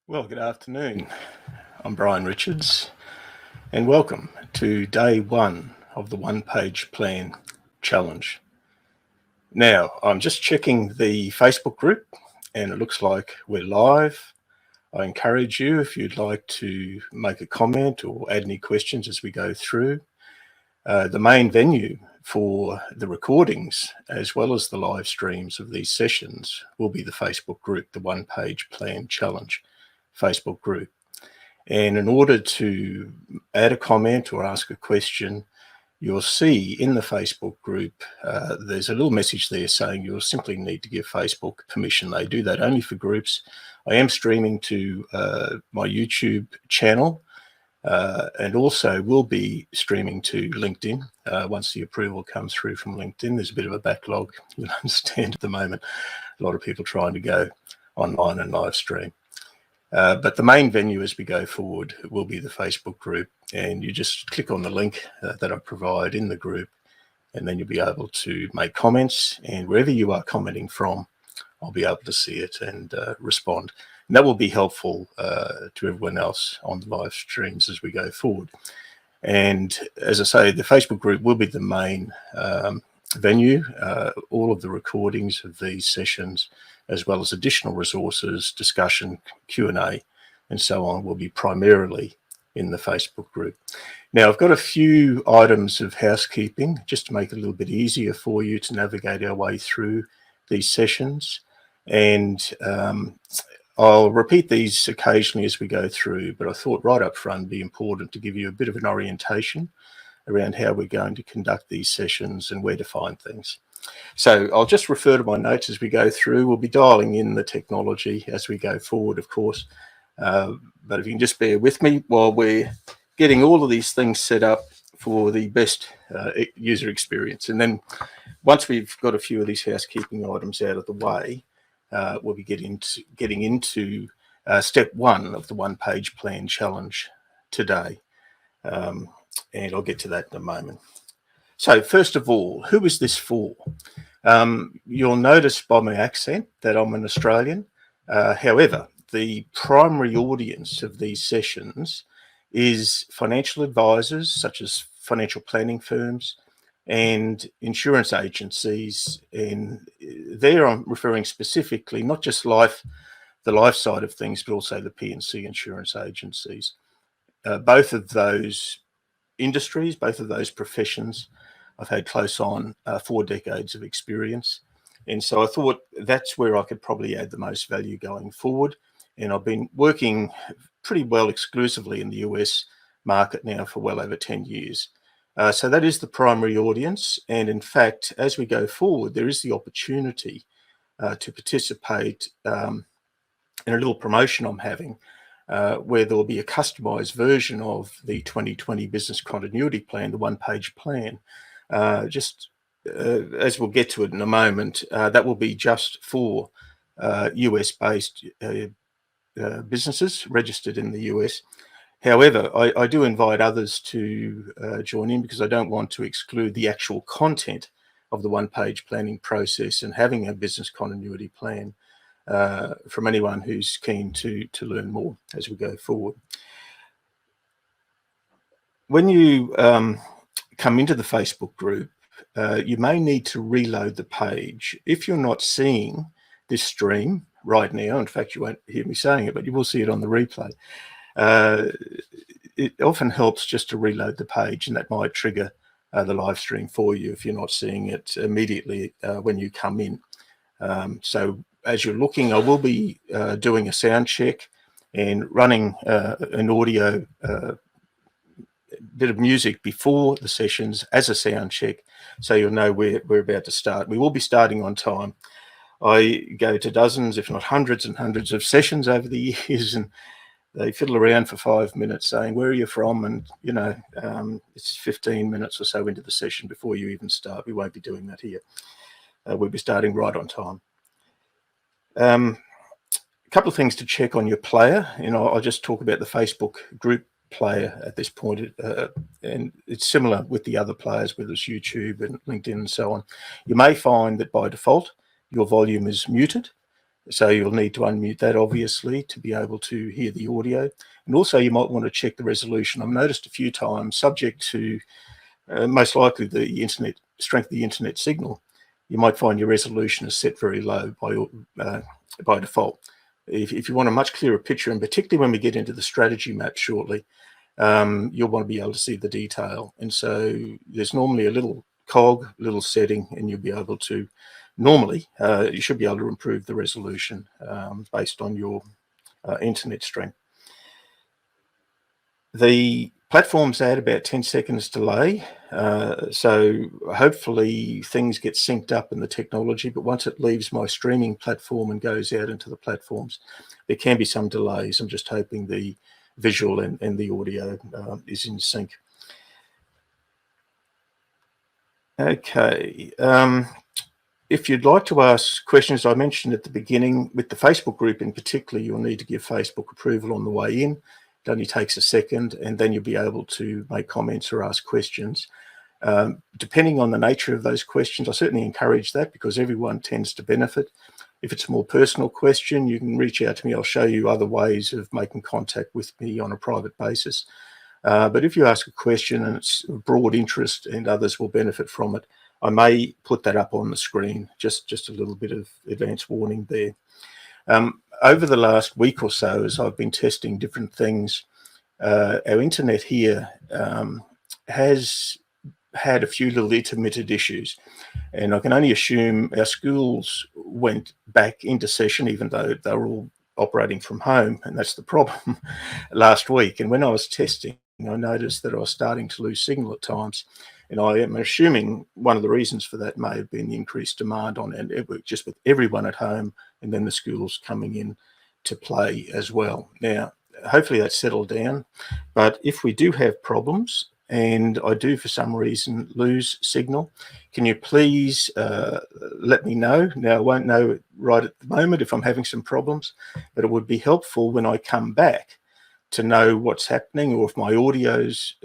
Well, good afternoon. I'm Brian Richards, and welcome to day one of the one-page plan challenge. Now, I'm just checking the Facebook group, and it looks like we're live. I encourage you, if you'd like to make a comment or add any questions as we go through. The main venue for the recordings, as well as the live streams of these sessions, will be the Facebook group, the one-page plan challenge Facebook group. And in order to add a comment or ask a question, you'll see in the Facebook group, there's a little message there saying you'll simply need to give Facebook permission. They do that only for groups. I am streaming to my YouTube channel and also will be streaming to LinkedIn once the approval comes through from LinkedIn. There's a bit of a backlog, you'll understand at the moment. A lot of people trying to go online and live stream. But the main venue as we go forward will be the Facebook group, and you just click on the link that I provide in the group, and then you'll be able to make comments, and wherever you are commenting from, I'll be able to see it and respond. And that will be helpful to everyone else on the live streams as we go forward. And as I say, the Facebook group will be the main venue. All of the recordings of these sessions, as well as additional resources, discussion, Q&A, and so on, will be primarily in the Facebook group. Now, I've got a few items of housekeeping just to make it a little bit easier for you to navigate our way through these sessions. And I'll repeat these occasionally as we go through, but I thought right up front it'd be important to give you a bit of an orientation around how we're going to conduct these sessions and where to find things. So I'll just refer to my notes as we go through. We'll be dialing in the technology as we go forward, of course. But if you can just bear with me while we're getting all of these things set up for the best user experience. And then once we've got a few of these housekeeping items out of the way, we'll be getting into step one of the one-page plan challenge today. And I'll get to that in a moment. So first of all, who is this for? You'll notice by my accent that I'm an Australian. However, the primary audience of these sessions is financial advisors, such as financial planning firms and insurance agencies. And there I'm referring specifically, not just the life side of things, but also the P&C insurance agencies. Both of those industries, both of those professions, I've had close on 4 decades of experience. And so I thought that's where I could probably add the most value going forward. And I've been working pretty well exclusively in the US market now for well over 10 years. So that is the primary audience. And in fact, as we go forward, there is the opportunity to participate in a little promotion I'm having where there will be a customized version of the 2020 business continuity plan, the one-page plan. As we'll get to it in a moment, that will be just for US-based businesses registered in the US. However, I do invite others to join in because I don't want to exclude the actual content of the one-page planning process and having a business continuity plan from anyone who's keen to learn more as we go forward. When you come into the Facebook group, you may need to reload the page. If you're not seeing this stream right now, in fact, you won't hear me saying it, but you will see it on the replay. It often helps just to reload the page, and that might trigger the live stream for you if you're not seeing it immediately when you come in. So as you're looking, I will be doing a sound check and running an audio bit of music before the sessions as a sound check, so you'll know we're about to start. We will be starting on time. I go to dozens, if not hundreds and hundreds of sessions over the years, and they fiddle around for 5 minutes saying, where are you from? And, you know, it's 15 minutes or so into the session before you even start. We won't be doing that here. We'll be starting right on time. A couple of things to check on your player. You know, I'll just talk about the Facebook group player at this point, and it's similar with the other players, whether it's YouTube and LinkedIn and so on. You may find that by default your volume is muted. So you'll need to unmute that, obviously, to be able to hear the audio. And also you might want to check the resolution. I've noticed a few times, subject to most likely the internet strength of the internet signal, you might find your resolution is set very low by default. If you want a much clearer picture, and particularly when we get into the strategy map shortly, you'll want to be able to see the detail. And so there's normally a little cog, little setting, and you'll be able to, normally, you should be able to improve the resolution based on your internet strength. The platforms add about 10 seconds delay, so hopefully things get synced up in the technology, but once it leaves my streaming platform and goes out into the platforms, there can be some delays. I'm just hoping the visual and the audio is in sync. Okay. If you'd like to ask questions, I mentioned at the beginning, with the Facebook group in particular, you'll need to give Facebook approval on the way in. It only takes a second, and then you'll be able to make comments or ask questions. Depending on the nature of those questions, I certainly encourage that because everyone tends to benefit. If it's a more personal question, you can reach out to me. I'll show you other ways of making contact with me on a private basis. But if you ask a question and it's of broad interest and others will benefit from it, I may put that up on the screen, just a little bit of advance warning there. Over the last week or so, as I've been testing different things, our internet here has had a few little intermittent issues. And I can only assume our schools went back into session, even though they were all operating from home. And that's the problem last week. And when I was testing, I noticed that I was starting to lose signal at times. And I am assuming one of the reasons for that may have been the increased demand on our network, just with everyone at home and then the schools coming in to play as well. Now, hopefully that's settled down. But if we do have problems, and I do for some reason lose signal, can you please let me know? Now, I won't know right at the moment if I'm having some problems, but it would be helpful when I come back to know what's happening, or if my audio's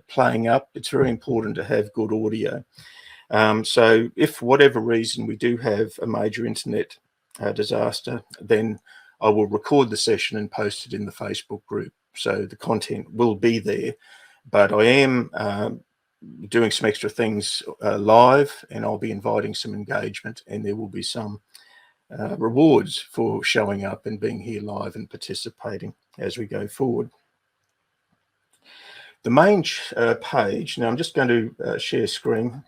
playing up. It's very important to have good audio. So if for whatever reason we do have a major internet disaster, then I will record the session and post it in the Facebook group. So the content will be there, but I am doing some extra things live, and I'll be inviting some engagement, and there will be some rewards for showing up and being here live and participating as we go forward. The main page, now I'm just going to share screen.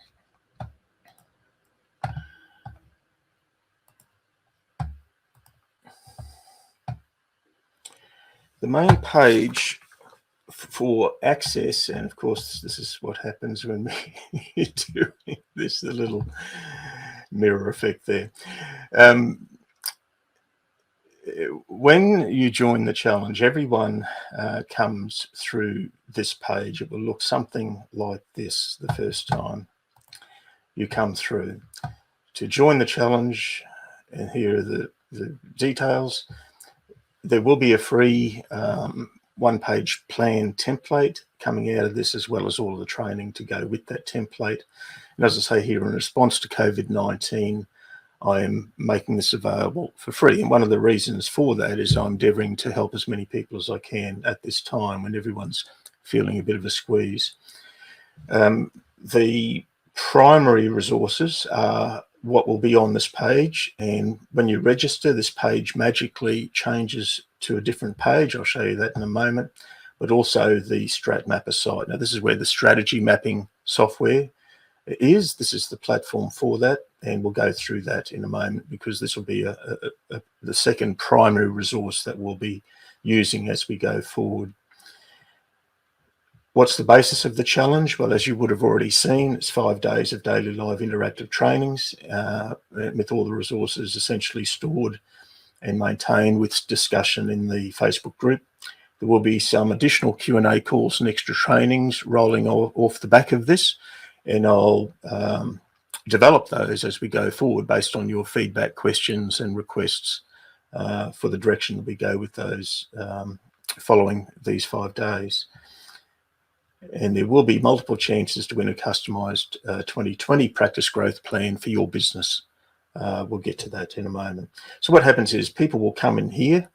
The main page for access, and of course this is what happens when you're doing this, the little mirror effect there. When you join the challenge, everyone comes through this page. It will look something like this the first time you come through. To join the challenge, and here are the details. There will be a free one-page plan template coming out of this, as well as all of the training to go with that template. And as I say here, in response to COVID-19, I am making this available for free. And one of the reasons for that is I'm endeavouring to help as many people as I can at this time when everyone's feeling a bit of a squeeze. The primary resources are what will be on this page. And when you register, this page magically changes to a different page. I'll show you that in a moment, but also the Strat Mapper site. Now, this is where the strategy mapping software is. This is the platform for that, and we'll go through that in a moment, because this will be the second primary resource that we'll be using as we go forward. What's the basis of the challenge? Well, as you would have already seen, it's 5 days of daily live interactive trainings with all the resources essentially stored and maintained, with discussion in the Facebook group. There will be some additional Q&A calls and extra trainings rolling off the back of this, and I'll develop those as we go forward based on your feedback, questions and requests for the direction that we go with those following these 5 days. And there will be multiple chances to win a customized 2020 practice growth plan for your business We'll get to that in a moment. So what happens is people will come in here.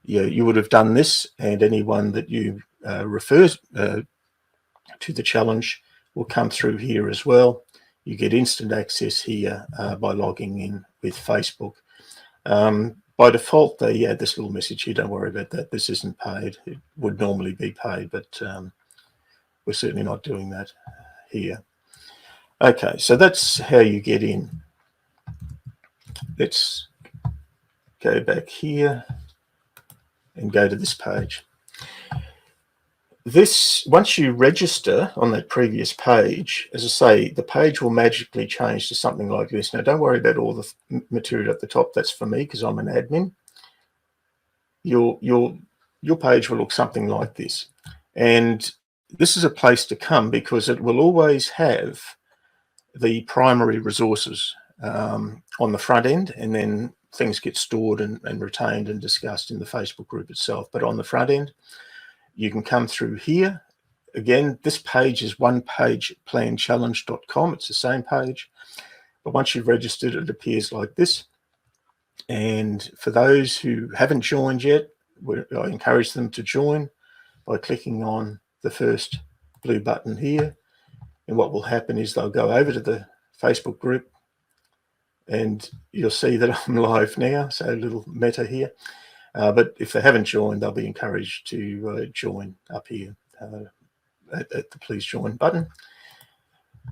You would have done this, and anyone that you refer to the challenge will come through here as well. You get instant access here by logging in with Facebook. By default, they add this little message here. Don't worry about that. This isn't paid. It would normally be paid, but we're certainly not doing that here. Okay, so that's how you get in. Let's go back here and go to this page. This, once you register on that previous page, as I say, the page will magically change to something like this. Now, don't worry about all the material at the top. That's for me because I'm an admin. Your page will look something like this. And this is a place to come because it will always have the primary resources on the front end, and then things get stored and retained and discussed in the Facebook group itself. But on the front end, you can come through here. Again, this page is onepageplanchallenge.com. It's the same page. But once you've registered, it appears like this. And for those who haven't joined yet, I encourage them to join by clicking on the first blue button here. And what will happen is they'll go over to the Facebook group, and you'll see that I'm live now. So a little meta here. But if they haven't joined, they'll be encouraged to join up here at the please join button.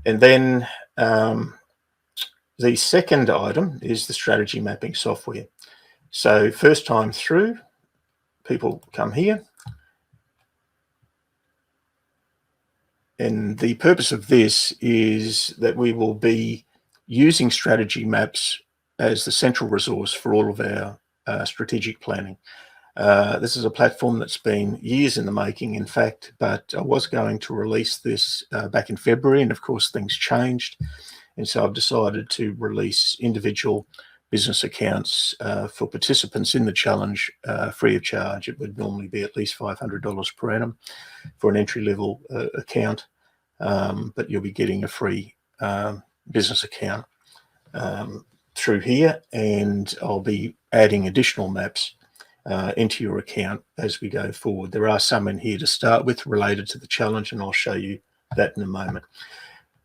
And then the second item is the strategy mapping software. So first time through, people come here. And the purpose of this is that we will be using strategy maps as the central resource for all of our strategic planning. This is a platform that's been years in the making, in fact, but I was going to release this back in February, and of course things changed. And so I've decided to release individual business accounts for participants in the challenge free of charge. It would normally be at least $500 per annum for an entry-level account, but you'll be getting a free business account through here, and I'll be adding additional maps into your account as we go forward. There are some in here to start with related to the challenge, and I'll show you that in a moment.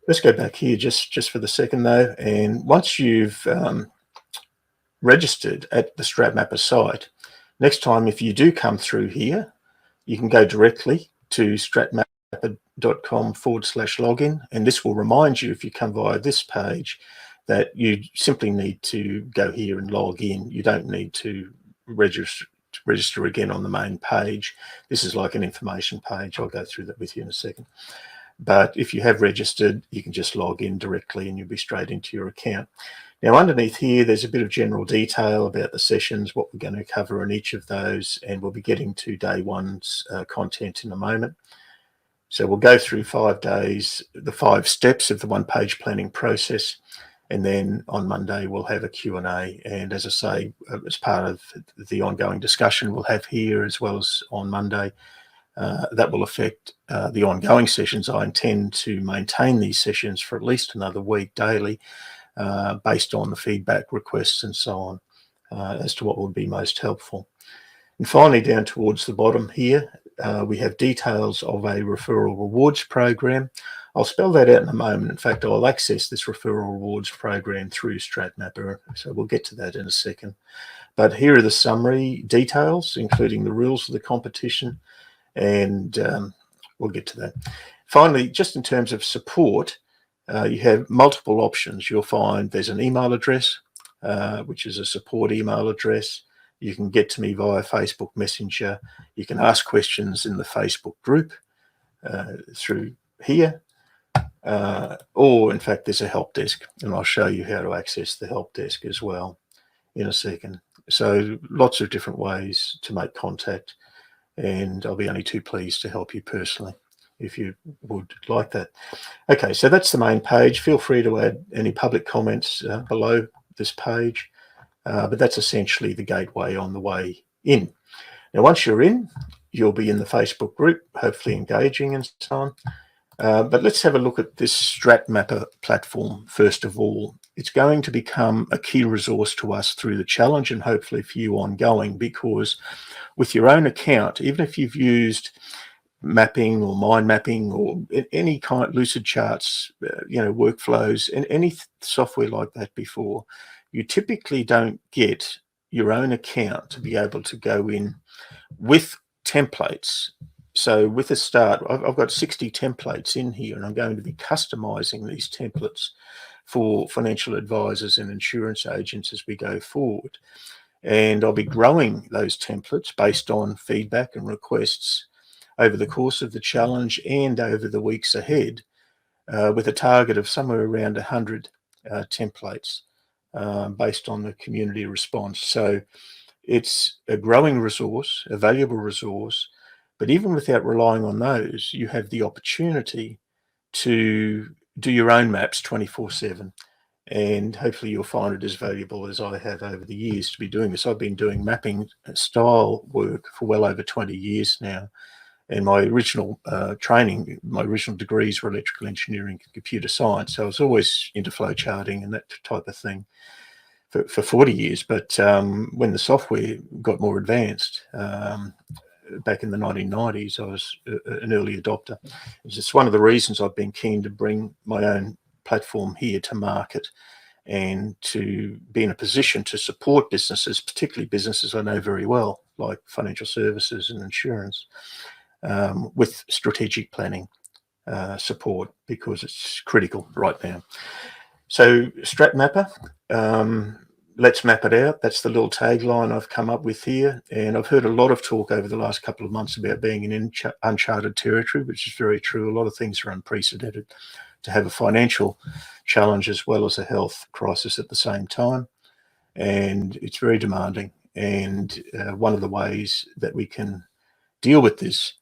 Let's go back here just for the second though, and once you've registered at the StratMapper site, next time if you do come through here, you can go directly to stratmapper.com/login, and this will remind you if you come via this page that you simply need to go here and log in. You don't need to register again on the main page. This is like an information page. I'll go through that with you in a second. But if you have registered, you can just log in directly and you'll be straight into your account. Now underneath here, there's a bit of general detail about the sessions, what we're going to cover in each of those, and we'll be getting to day one's content in a moment. So we'll go through 5 days, the 5 steps of the one-page planning process, and then on Monday we'll have a Q&A. And as I say, as part of the ongoing discussion we'll have here as well as on Monday, that will affect the ongoing sessions. I intend to maintain these sessions for at least another week daily, based on the feedback requests and so on, as to what would be most helpful. And finally, down towards the bottom here, we have details of a referral rewards program. I'll spell that out in a moment. In fact, I'll access this referral rewards program through StratMapper, so we'll get to that in a second. But here are the summary details, including the rules of the competition, and we'll get to that. Finally, just in terms of support, you have multiple options. You'll find there's an email address, which is a support email address. You can get to me via Facebook Messenger. You can ask questions in the Facebook group through here. Or in fact, there's a help desk, and I'll show you how to access the help desk as well in a second. So lots of different ways to make contact, and I'll be only too pleased to help you personally if you would like that. Okay, so that's the main page. Feel free to add any public comments below this page, but that's essentially the gateway on the way in. Now, once you're in, you'll be in the Facebook group, hopefully engaging and so on. But let's have a look at this StratMapper platform first of all. It's going to become a key resource to us through the challenge and hopefully for you ongoing, because with your own account, even if you've used mapping or mind mapping or any kind of lucid charts, workflows and any software like that before, you typically don't get your own account to be able to go in with templates. So with a start, I've got 60 templates in here, and I'm going to be customizing these templates for financial advisors and insurance agents as we go forward. And I'll be growing those templates based on feedback and requests over the course of the challenge and over the weeks ahead, with a target of somewhere around 100 templates based on the community response. So it's a growing resource, a valuable resource, but even without relying on those, you have the opportunity to do your own maps 24/7. And hopefully you'll find it as valuable as I have over the years to be doing this. I've been doing mapping style work for well over 20 years now. And my original training, my original degrees were electrical engineering and computer science. So I was always into flow charting and that type of thing for 40 years. But when the software got more advanced, back in the 1990s, I was an early adopter. It's just one of the reasons I've been keen to bring my own platform here to market and to be in a position to support businesses, particularly businesses I know very well, like financial services and insurance, with strategic planning support, because it's critical right now. So StratMapper, let's map it out. That's the little tagline I've come up with here. And I've heard a lot of talk over the last couple of months about being in uncharted territory, which is very true. A lot of things are unprecedented. To have a financial challenge as well as a health crisis at the same time. And it's very demanding. And one of the ways that we can deal with this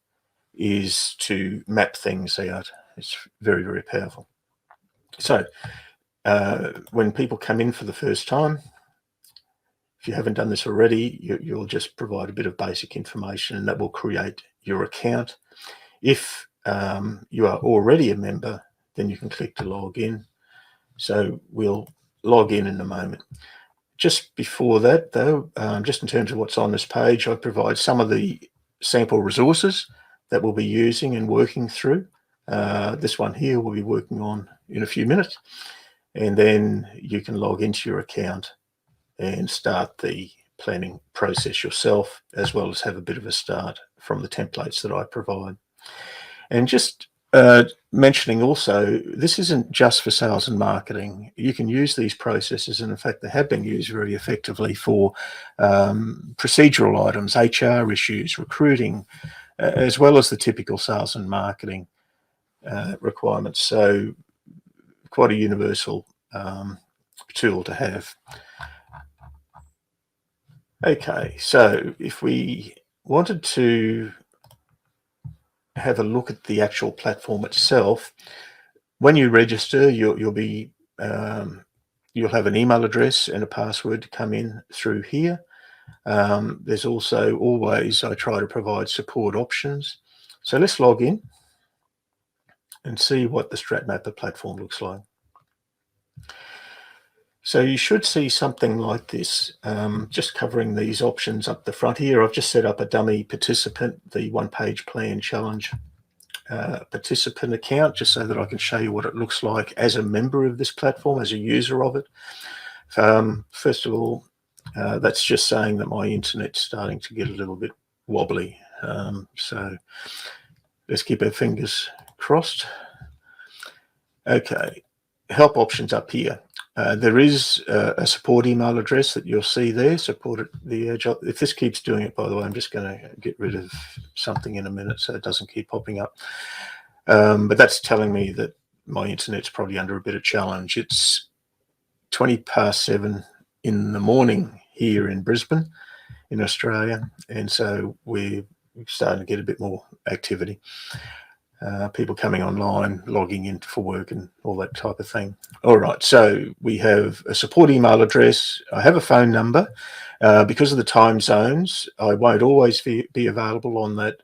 is to map things out. It's very, very powerful. So when people come in for the first time, if you haven't done this already, you'll just provide a bit of basic information and that will create your account. If you are already a member, then you can click to log in. So we'll log in a moment. Just before that though, just in terms of what's on this page, I provide some of the sample resources that we'll be using and working through. This one here we'll be working on in a few minutes. And then you can log into your account and start the planning process yourself, as well as have a bit of a start from the templates that I provide. And just mentioning also, this isn't just for sales and marketing. You can use these processes, and in fact, they have been used very effectively for procedural items, HR issues, recruiting, as well as the typical sales and marketing requirements. So quite a universal tool to have. Okay, so if we wanted to have a look at the actual platform itself, when you register, you'll have an email address and a password to come in through here. There's also always, I try to provide support options. So let's log in and see what the StratMapper platform looks like. So you should see something like this, just covering these options up the front here. I've just set up a dummy participant, the one-page plan challenge participant account, just so that I can show you what it looks like as a member of this platform, as a user of it. First of all, that's just saying that my internet's starting to get a little bit wobbly. So let's keep our fingers crossed. Okay, help options up here. There is a support email address that you'll see there, support at the edge. If this keeps doing it, by the way, I'm just going to get rid of something in a minute so it doesn't keep popping up. But that's telling me that my internet's probably under a bit of challenge. It's 7:20 in the morning here in Brisbane, in Australia, and so we're starting to get a bit more activity. People coming online, logging in for work and all that type of thing. All right, so we have a support email address. I have a phone number. Because of the time zones, I won't always be available on that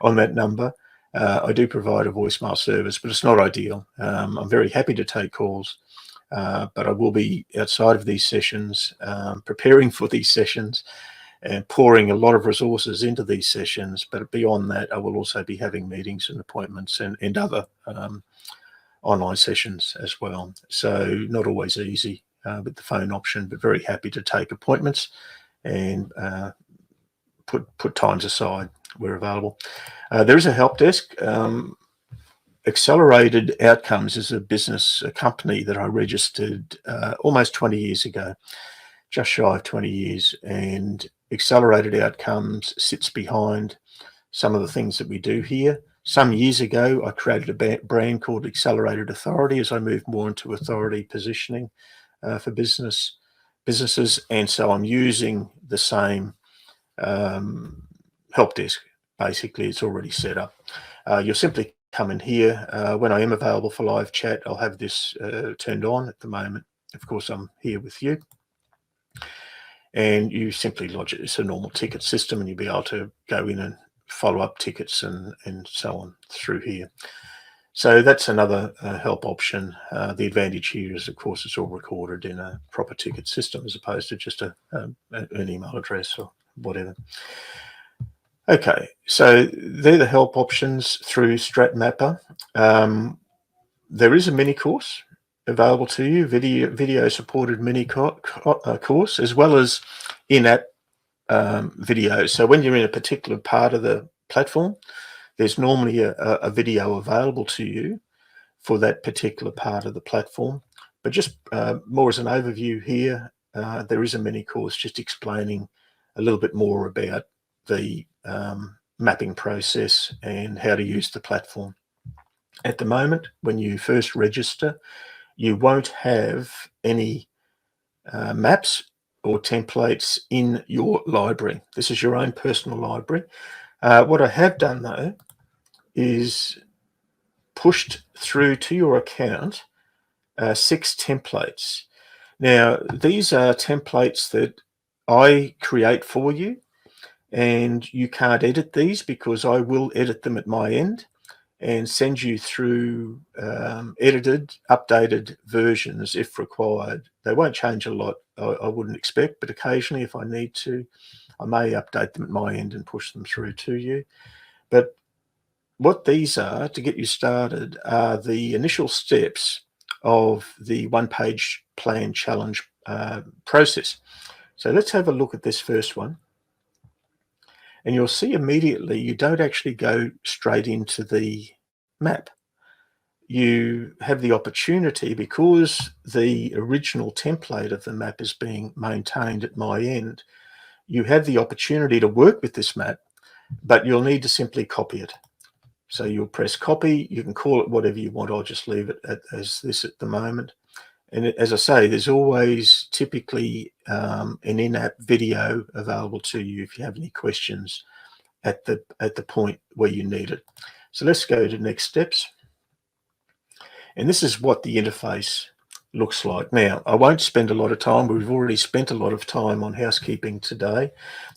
on that number. I do provide a voicemail service, but it's not ideal. I'm very happy to take calls, but I will be outside of these sessions, preparing for these sessions and pouring a lot of resources into these sessions. But beyond that, I will also be having meetings and appointments and other online sessions as well. So not always easy with the phone option, but very happy to take appointments and put times aside where available. There is a help desk. Accelerated Outcomes is a company that I registered almost 20 years ago, just shy of 20 years, and Accelerated Outcomes sits behind some of the things that we do here. Some years ago, I created a brand called Accelerated Authority as I moved more into authority positioning for businesses, and so I'm using the same help desk. Basically, it's already set up. You'll simply come in here. When I am available for live chat, I'll have this turned on. At the moment, of course, I'm here with you. And you simply lodge it. It's a normal ticket system, and you'll be able to go in and follow up tickets and so on through here. So that's another help option. The advantage here is, of course, it's all recorded in a proper ticket system as opposed to just an email address or whatever. Okay, so they're the help options through StratMapper. There is a mini course available to you, video supported mini course, as well as in-app videos. So when you're in a particular part of the platform, there's normally a video available to you for that particular part of the platform. But just more as an overview here, there is a mini course just explaining a little bit more about the mapping process and how to use the platform. At the moment, when you first register, you won't have any maps or templates in your library. This is your own personal library. What I have done, though, is pushed through to your account 6 templates. Now, these are templates that I create for you, and you can't edit these because I will edit them at my end and send you through edited, updated versions if required. They won't change a lot, I wouldn't expect, but occasionally if I need to, I may update them at my end and push them through to you. But what these are, to get you started, are the initial steps of the one-page plan challenge process. So let's have a look at this first one. And you'll see immediately you don't actually go straight into the map. You have the opportunity, because the original template of the map is being maintained at my end, you have the opportunity to work with this map, but you'll need to simply copy it. So you'll press copy. You can call it whatever you want. I'll just leave it as this at the moment. And as I say, there's always typically an in-app video available to you if you have any questions at the point where you need it. So let's go to next steps. And this is what the interface looks like. Now, I won't spend a lot of time. We've already spent a lot of time on housekeeping today.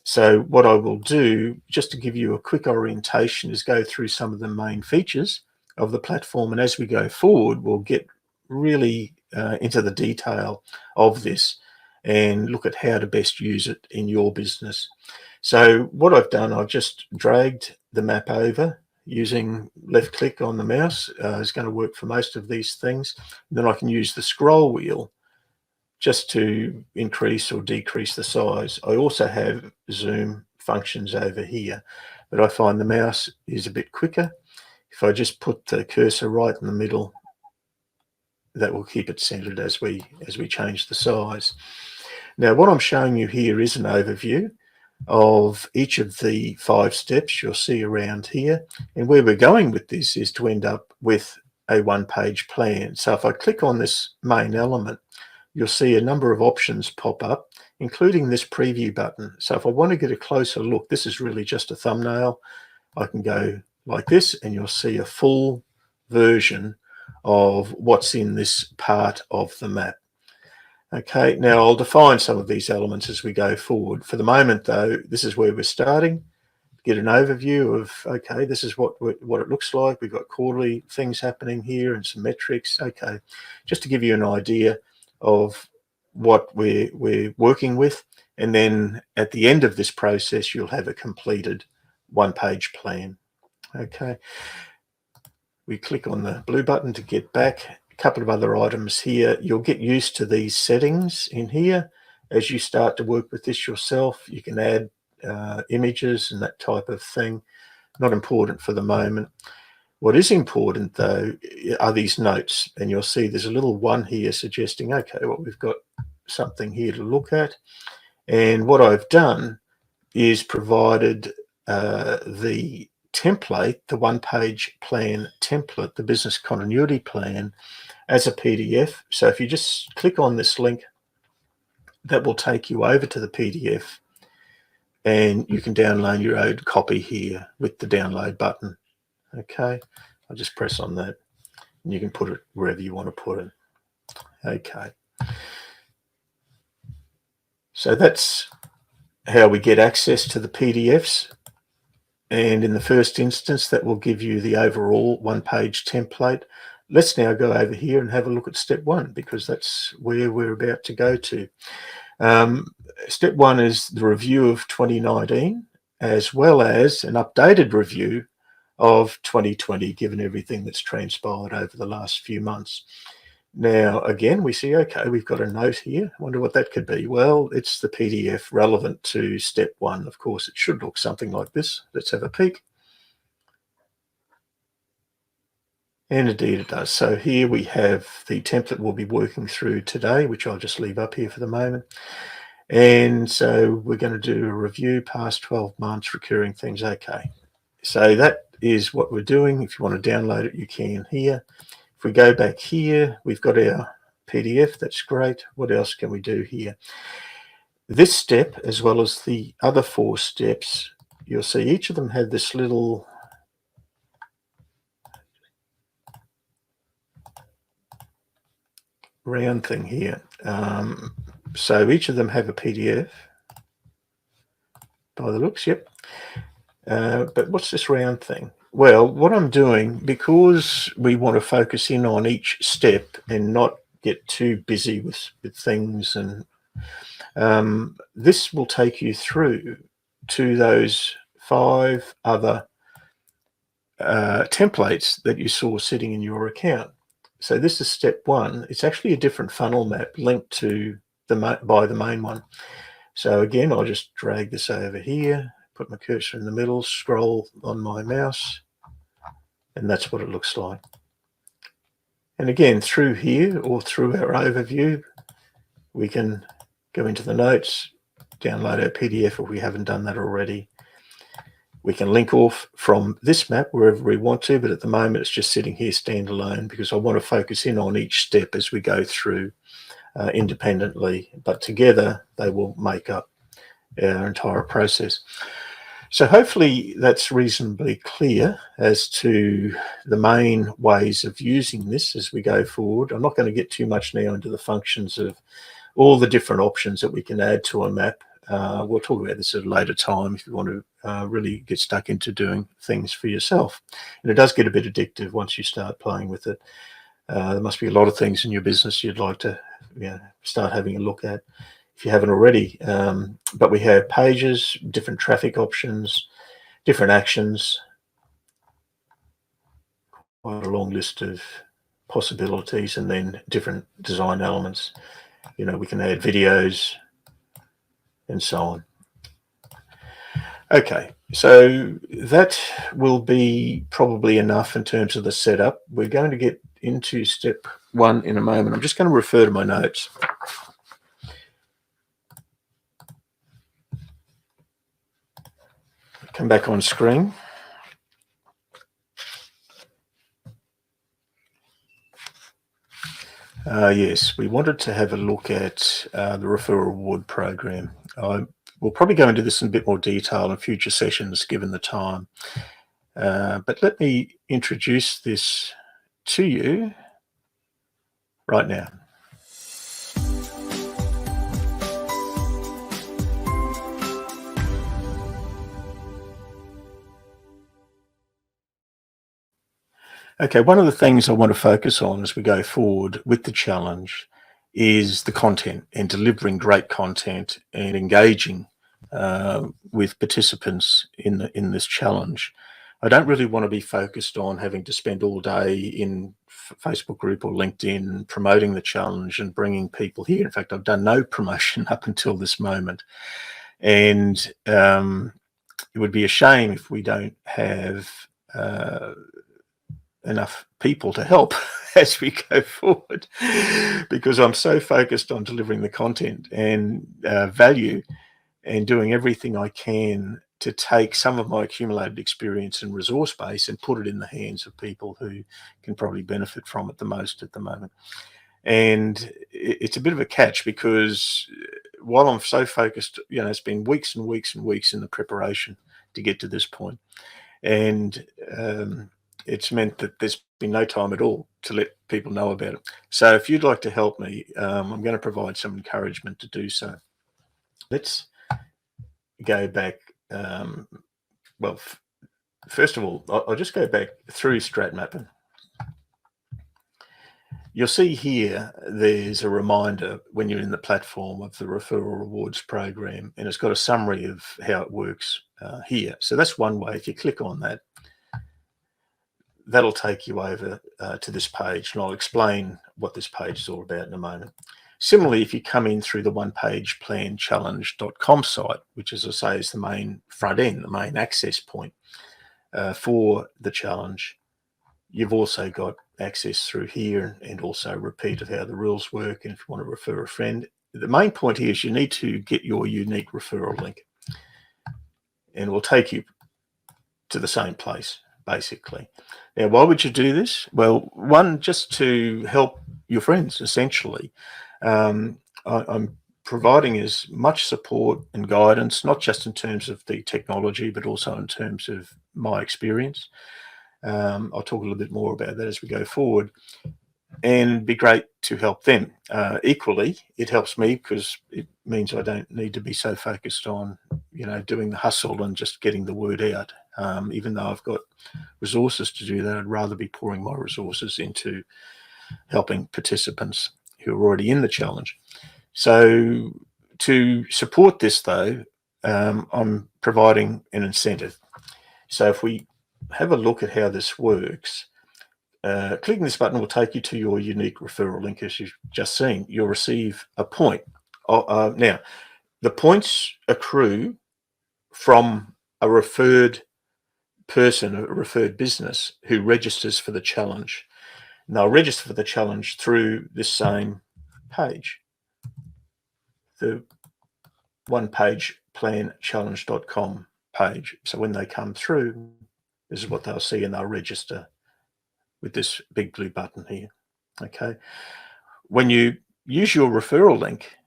So what I will do, just to give you a quick orientation, is go through some of the main features of the platform. And as we go forward, we'll get really into the detail of this and look at how to best use it in your business. So what I've done, I've just dragged the map over using left click on the mouse. Is going to work for most of these things. Then I can use the scroll wheel just to increase or decrease the size. I also have zoom functions over here, but I find the mouse is a bit quicker. If I just put the cursor right in the middle, that will keep it centered as we change the size. Now, what I'm showing you here is an overview of each of the 5 steps you'll see around here. And where we're going with this is to end up with a one-page plan. So if I click on this main element, you'll see a number of options pop up, including this preview button. So if I want to get a closer look, this is really just a thumbnail. I can go like this and you'll see a full version of what's in this part of the map. Okay, now I'll define some of these elements as we go forward. For the moment, though, this is where we're starting. get an overview of, okay, this is what it looks like. We've got quarterly things happening here and some metrics. Okay, just to give you an idea of what we're working with. And then at the end of this process, you'll have a completed one-page plan. Okay. We click on the blue button to get back. A couple of other items here. You'll get used to these settings in here. As you start to work with this yourself, you can add images and that type of thing. Not important for the moment. What is important, though, are these notes. And you'll see there's a little one here suggesting, okay, well, we've got something here to look at. And what I've done is provided the template, the one-page plan template, the business continuity plan, as a PDF. So if you just click on this link, that will take you over to the PDF, and you can download your own copy here with the download button. Okay, I'll just press on that, and you can put it wherever you want to put it. Okay, so that's how we get access to the PDFs. And in the first instance, that will give you the overall one-page template. Let's now go over here and have a look at step one, because that's where we're about to go to. Step one is the review of 2019, as well as an updated review of 2020, given everything that's transpired over the last few months. Now, again, we see, okay, we've got a note here. I wonder what that could be. Well, it's the PDF relevant to step one. Of course, it should look something like this. Let's have a peek. And indeed it does. So here we have the template we'll be working through today, which I'll just leave up here for the moment. And so we're going to do a review, past 12 months, recurring things. Okay. So that is what we're doing. If you want to download it, you can here. If we go back here, we've got our PDF. That's great. What else can we do here? This step, as well as the other 4 steps, you'll see each of them have this little round thing here. So each of them have a PDF by the looks. Yep. But what's this round thing? Well, what I'm doing, because we want to focus in on each step and not get too busy with things, and this will take you through to those 5 other templates that you saw sitting in your account. So this is step one. It's actually a different funnel map linked to by the main one. So again, I'll just drag this over here, put my cursor in the middle, scroll on my mouse, and that's what it looks like. And again, through here or through our overview, we can go into the notes, download our PDF if we haven't done that already. We can link off from this map wherever we want to, but at the moment it's just sitting here standalone because I want to focus in on each step as we go through independently, but together they will make up our entire process. So hopefully that's reasonably clear as to the main ways of using this as we go forward. I'm not going to get too much now into the functions of all the different options that we can add to a map. We'll talk about this at a later time if you want to really get stuck into doing things for yourself. And it does get a bit addictive once you start playing with it. There must be a lot of things in your business you'd like to start having a look at if you haven't already. But we have pages, different traffic options, different actions, quite a long list of possibilities, and then different design elements. We can add videos and so on. Okay, so that will be probably enough in terms of the setup. We're going to get into step one in a moment. I'm just going to refer to my notes. Come back on screen. Yes, we wanted to have a look at the referral reward program. We'll probably go into this in a bit more detail in future sessions given the time. But let me introduce this to you right now. Okay, one of the things I want to focus on as we go forward with the challenge is the content and delivering great content and engaging with participants in this challenge. I don't really want to be focused on having to spend all day in Facebook group or LinkedIn promoting the challenge and bringing people here. In fact, I've done no promotion up until this moment. And it would be a shame if we don't have enough people to help as we go forward, because I'm so focused on delivering the content and value and doing everything I can to take some of my accumulated experience and resource base and put it in the hands of people who can probably benefit from it the most at the moment. And it's a bit of a catch, because while I'm so focused, it's been weeks and weeks and weeks in the preparation to get to this point. And it's meant that there's been no time at all to let people know about it. So if you'd like to help me, I'm going to provide some encouragement to do so. Let's go back. Well, first of all, I'll just go back through StratMapper. You'll see here there's a reminder when you're in the platform of the referral rewards program, and it's got a summary of how it works here. So that's one way. If you click on that, that'll take you over to this page, and I'll explain what this page is all about in a moment. Similarly, if you come in through the onepageplanchallenge.com site, which, as I say, is the main front end, the main access point for the challenge, you've also got access through here and also a repeat of how the rules work. And if you want to refer a friend, the main point here is you need to get your unique referral link, and it will take you to the same place, basically. Now, why would you do this? Well, one, just to help your friends, essentially. I'm providing as much support and guidance, not just in terms of the technology, but also in terms of my experience. I'll talk a little bit more about that as we go forward, and it'd be great to help them. Equally, it helps me because it means I don't need to be so focused on, doing the hustle and just getting the word out. Even though I've got resources to do that, I'd rather be pouring my resources into helping participants who are already in the challenge. So to support this, though, I'm providing an incentive. So if we have a look at how this works, clicking this button will take you to your unique referral link, as you've just seen. You'll receive a point. Now, the points accrue from a referred person, a referred business who registers for the challenge. And they'll register for the challenge through this same page, the onepageplanchallenge.com page. So when they come through, this is what they'll see, and they'll register with this big blue button here. Okay. When you use your referral link,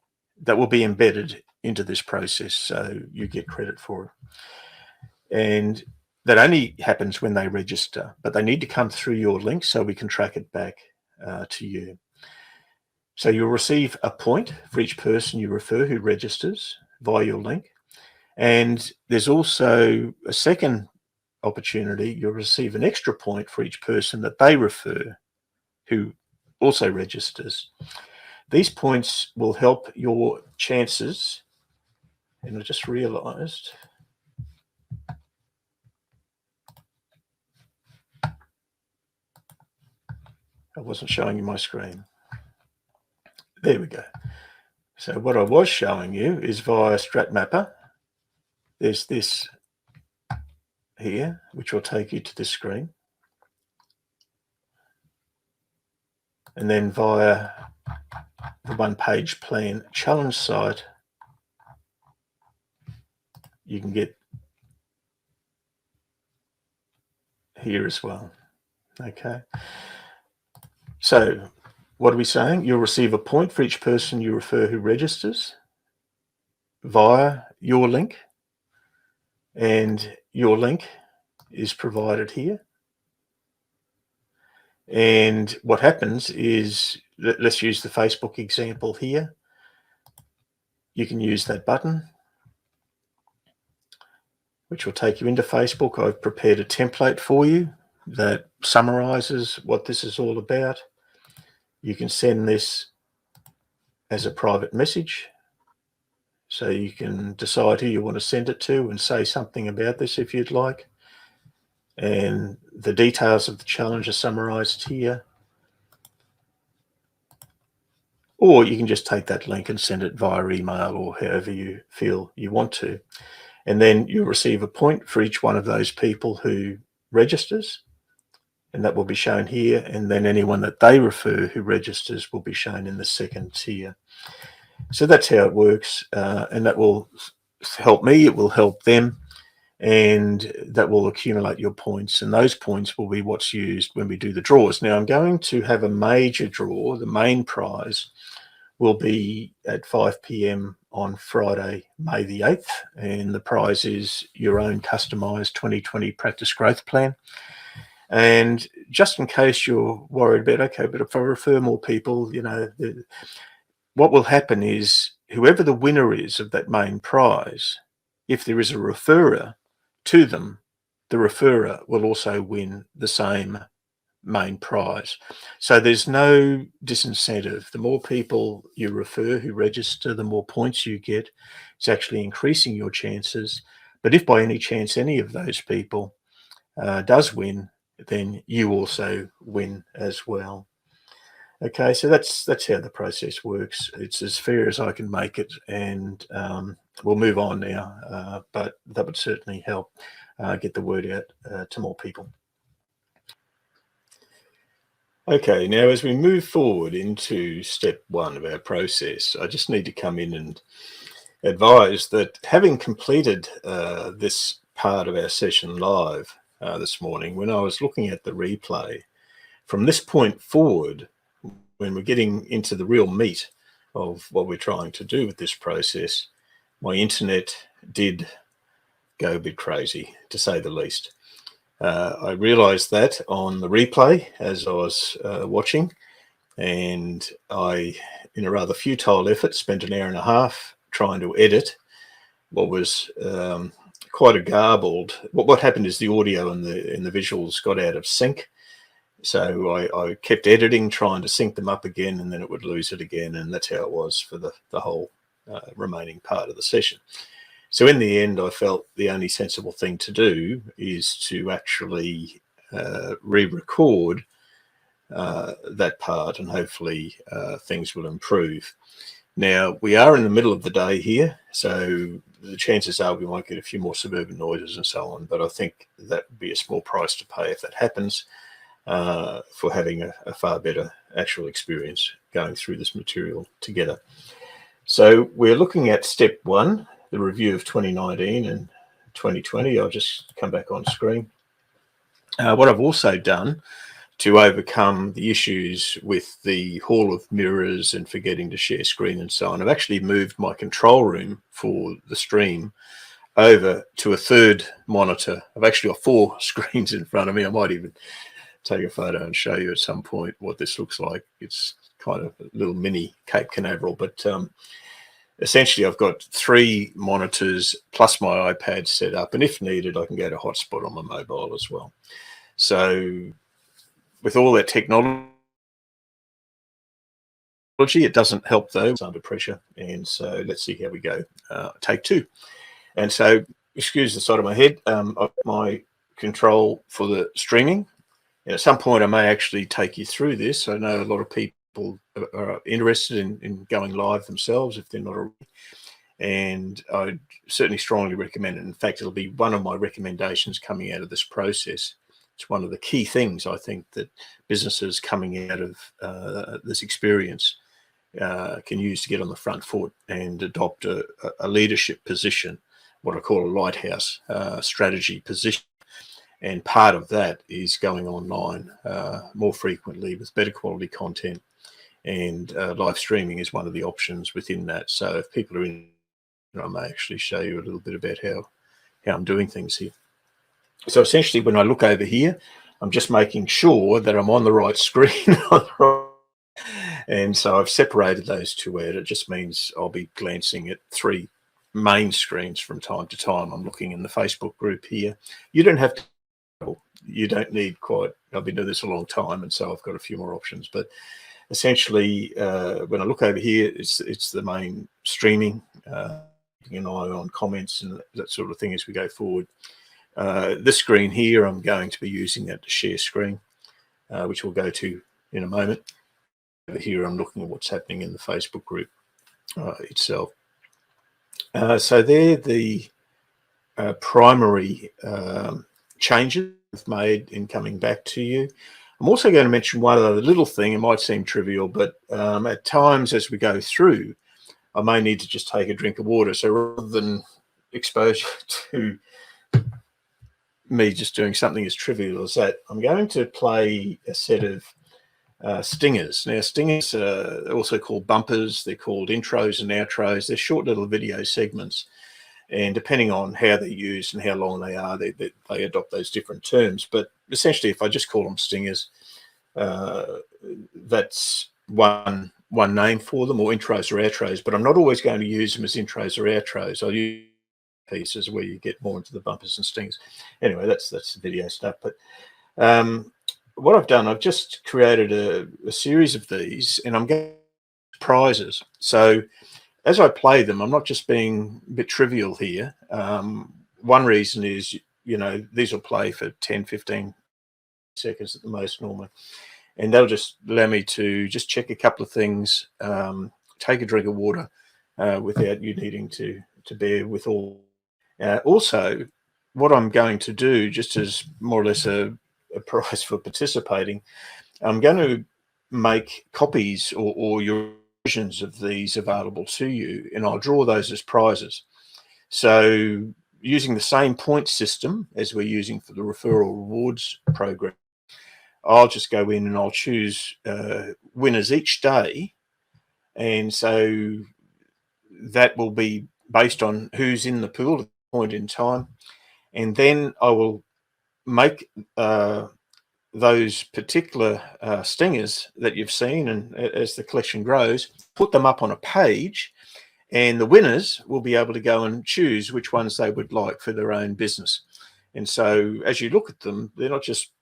that will be embedded into this process, so you get credit for it. And that only happens when they register, but they need to come through your link so we can track it back to you. So you'll receive a point for each person you refer who registers via your link. And there's also a second opportunity. You'll receive an extra point for each person that they refer who also registers. These points will help your chances. And I just realized I wasn't showing you my screen. There we go. So what I was showing you is via StratMapper. There's this here, which will take you to this screen. And then via the One Page Plan Challenge site, you can get here as well. Okay. So what are we saying? You'll receive a point for each person you refer who registers via your link, and your link is provided here. And what happens is, let's use the Facebook example here. You can use that button, which will take you into Facebook. I've prepared a template for you that summarizes what this is all about. You can send this as a private message. So you can decide who you want to send it to and say something about this if you'd like. And the details of the challenge are summarized here. Or you can just take that link and send it via email or however you feel you want to. And then you'll receive a point for each one of those people who registers. And that will be shown here. And then anyone that they refer who registers will be shown in the second tier. So that's how it works. And that will help me. It will help them. And that will accumulate your points. And those points will be what's used when we do the draws. Now, I'm going to have a major draw. The main prize will be at 5 p.m. on Friday, May the 8th. And the prize is your own customized 2020 practice growth plan. And just in case you're worried about, okay, but if I refer more people, you know, what will happen is whoever the winner is of that main prize, if there is a referrer to them, the referrer will also win the same main prize. So there's no disincentive. The more people you refer who register, the more points you get. It's actually increasing your chances. But if by any chance any of those people does win, then you also win as well. Okay, so that's how the process works. It's as fair as I can make it, and we'll move on now. But that would certainly help get the word out to more people. Okay, now as we move forward into step one of our process, I just need to come in and advise that having completed this part of our session live this morning, when I was looking at the replay, from this point forward, when we're getting into the real meat of what we're trying to do with this process, my internet did go a bit crazy, to say the least. I realized that on the replay as I was watching, and I, in a rather futile effort, spent an hour and a half trying to edit what was quite a garbled. What happened is the audio and the visuals got out of sync. So I kept editing, trying to sync them up again, and then it would lose it again. And that's how it was for the whole remaining part of the session. So in the end, I felt the only sensible thing to do is to actually re-record that part, and hopefully things will improve. Now, we are in the middle of the day here, so the chances are we might get a few more suburban noises and so on, but I think that would be a small price to pay if that happens for having a far better actual experience going through this material together. So we're looking at step one, the review of 2019 and 2020. I'll just come back on screen. What I've also done to overcome the issues with the hall of mirrors and forgetting to share screen and so on, I've actually moved my control room for the stream over to a third monitor. I've actually got 4 screens in front of me. I might even take a photo and show you at some point what this looks like. It's kind of a little mini Cape Canaveral, but essentially I've got 3 monitors plus my iPad set up, and if needed, I can go to hotspot on my mobile as well. So with all that technology, it doesn't help though. It's under pressure, and so let's see how we go. Take 2. And so, excuse the side of my head, I've got my control for the streaming. And at some point I may actually take you through this. I know a lot of people are interested in going live themselves if they're not already. And I certainly strongly recommend it. In fact, it'll be one of my recommendations coming out of this process. It's one of the key things I think that businesses coming out of this experience can use to get on the front foot and adopt a leadership position, what I call a lighthouse strategy position. And part of that is going online more frequently with better quality content, and live streaming is one of the options within that. So if people are in, I may actually show you a little bit about how I'm doing things here. So essentially, when I look over here, I'm just making sure that I'm on the right screen. And so I've separated those 2 out. It just means I'll be glancing at 3 main screens from time to time. I'm looking in the Facebook group here. You don't have to. you don't need quite, I've been doing this a long time, and so I've got a few more options. But essentially, when I look over here, it's the main streaming, keeping an eye on comments and that sort of thing as we go forward. This screen here, I'm going to be using that to share screen, which we'll go to in a moment. Over here, I'm looking at what's happening in the Facebook group itself. So they're the primary changes I've made in coming back to you. I'm also going to mention one other little thing. It might seem trivial, but at times as we go through, I may need to just take a drink of water. So rather than expose you to me just doing something as trivial as that, I'm going to play a set of stingers. Now, stingers are also called bumpers. They're called intros and outros. They're short little video segments. And depending on how they're used and how long they are, they adopt those different terms. But essentially, if I just call them stingers, that's one name for them, or intros or outros. But I'm not always going to use them as intros or outros. I'll use pieces where you get more into the bumpers and stingers. Anyway, that's the video stuff. But what I've done, I've just created a series of these, and I'm getting prizes. So as I play them, I'm not just being a bit trivial here. One reason is, these will play for 10, 15 seconds at the most normally. And that'll just allow me to just check a couple of things, take a drink of water without you needing to bear with all. Also, what I'm going to do, just as more or less a prize for participating, I'm going to make copies or your versions of these available to you, and I'll draw those as prizes. So using the same point system as we're using for the referral rewards program, I'll just go in and I'll choose winners each day, and so that will be based on who's in the pool at the point in time, and then I will make those particular stingers that you've seen, and as the collection grows, put them up on a page, and the winners will be able to go and choose which ones they would like for their own business. And so as you look at them, they're not just,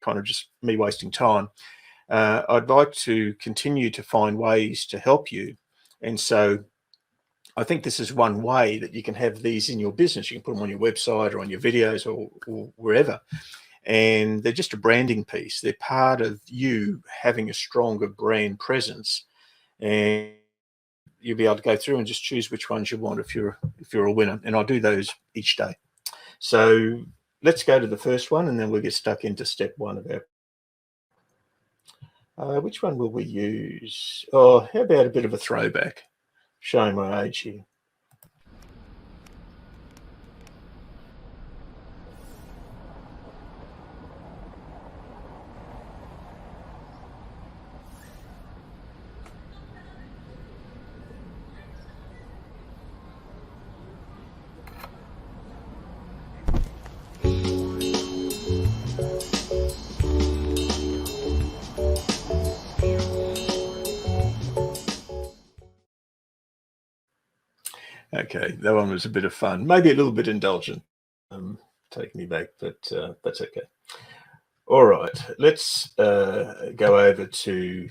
kind of just me wasting time. I'd like to continue to find ways to help you. And so I think this is one way that you can have these in your business. You can put them on your website or on your videos or wherever. And they're just a branding piece. They're part of you having a stronger brand presence, and you'll be able to go through and just choose which ones you want if you're a winner. And I'll do those each day. So let's go to the first one, and then we'll get stuck into step one of our. Which one will we use? Oh, how about a bit of a throwback? Showing my age here. Okay, that one was a bit of fun, maybe a little bit indulgent, taking me back, but that's okay. All right, let's go over to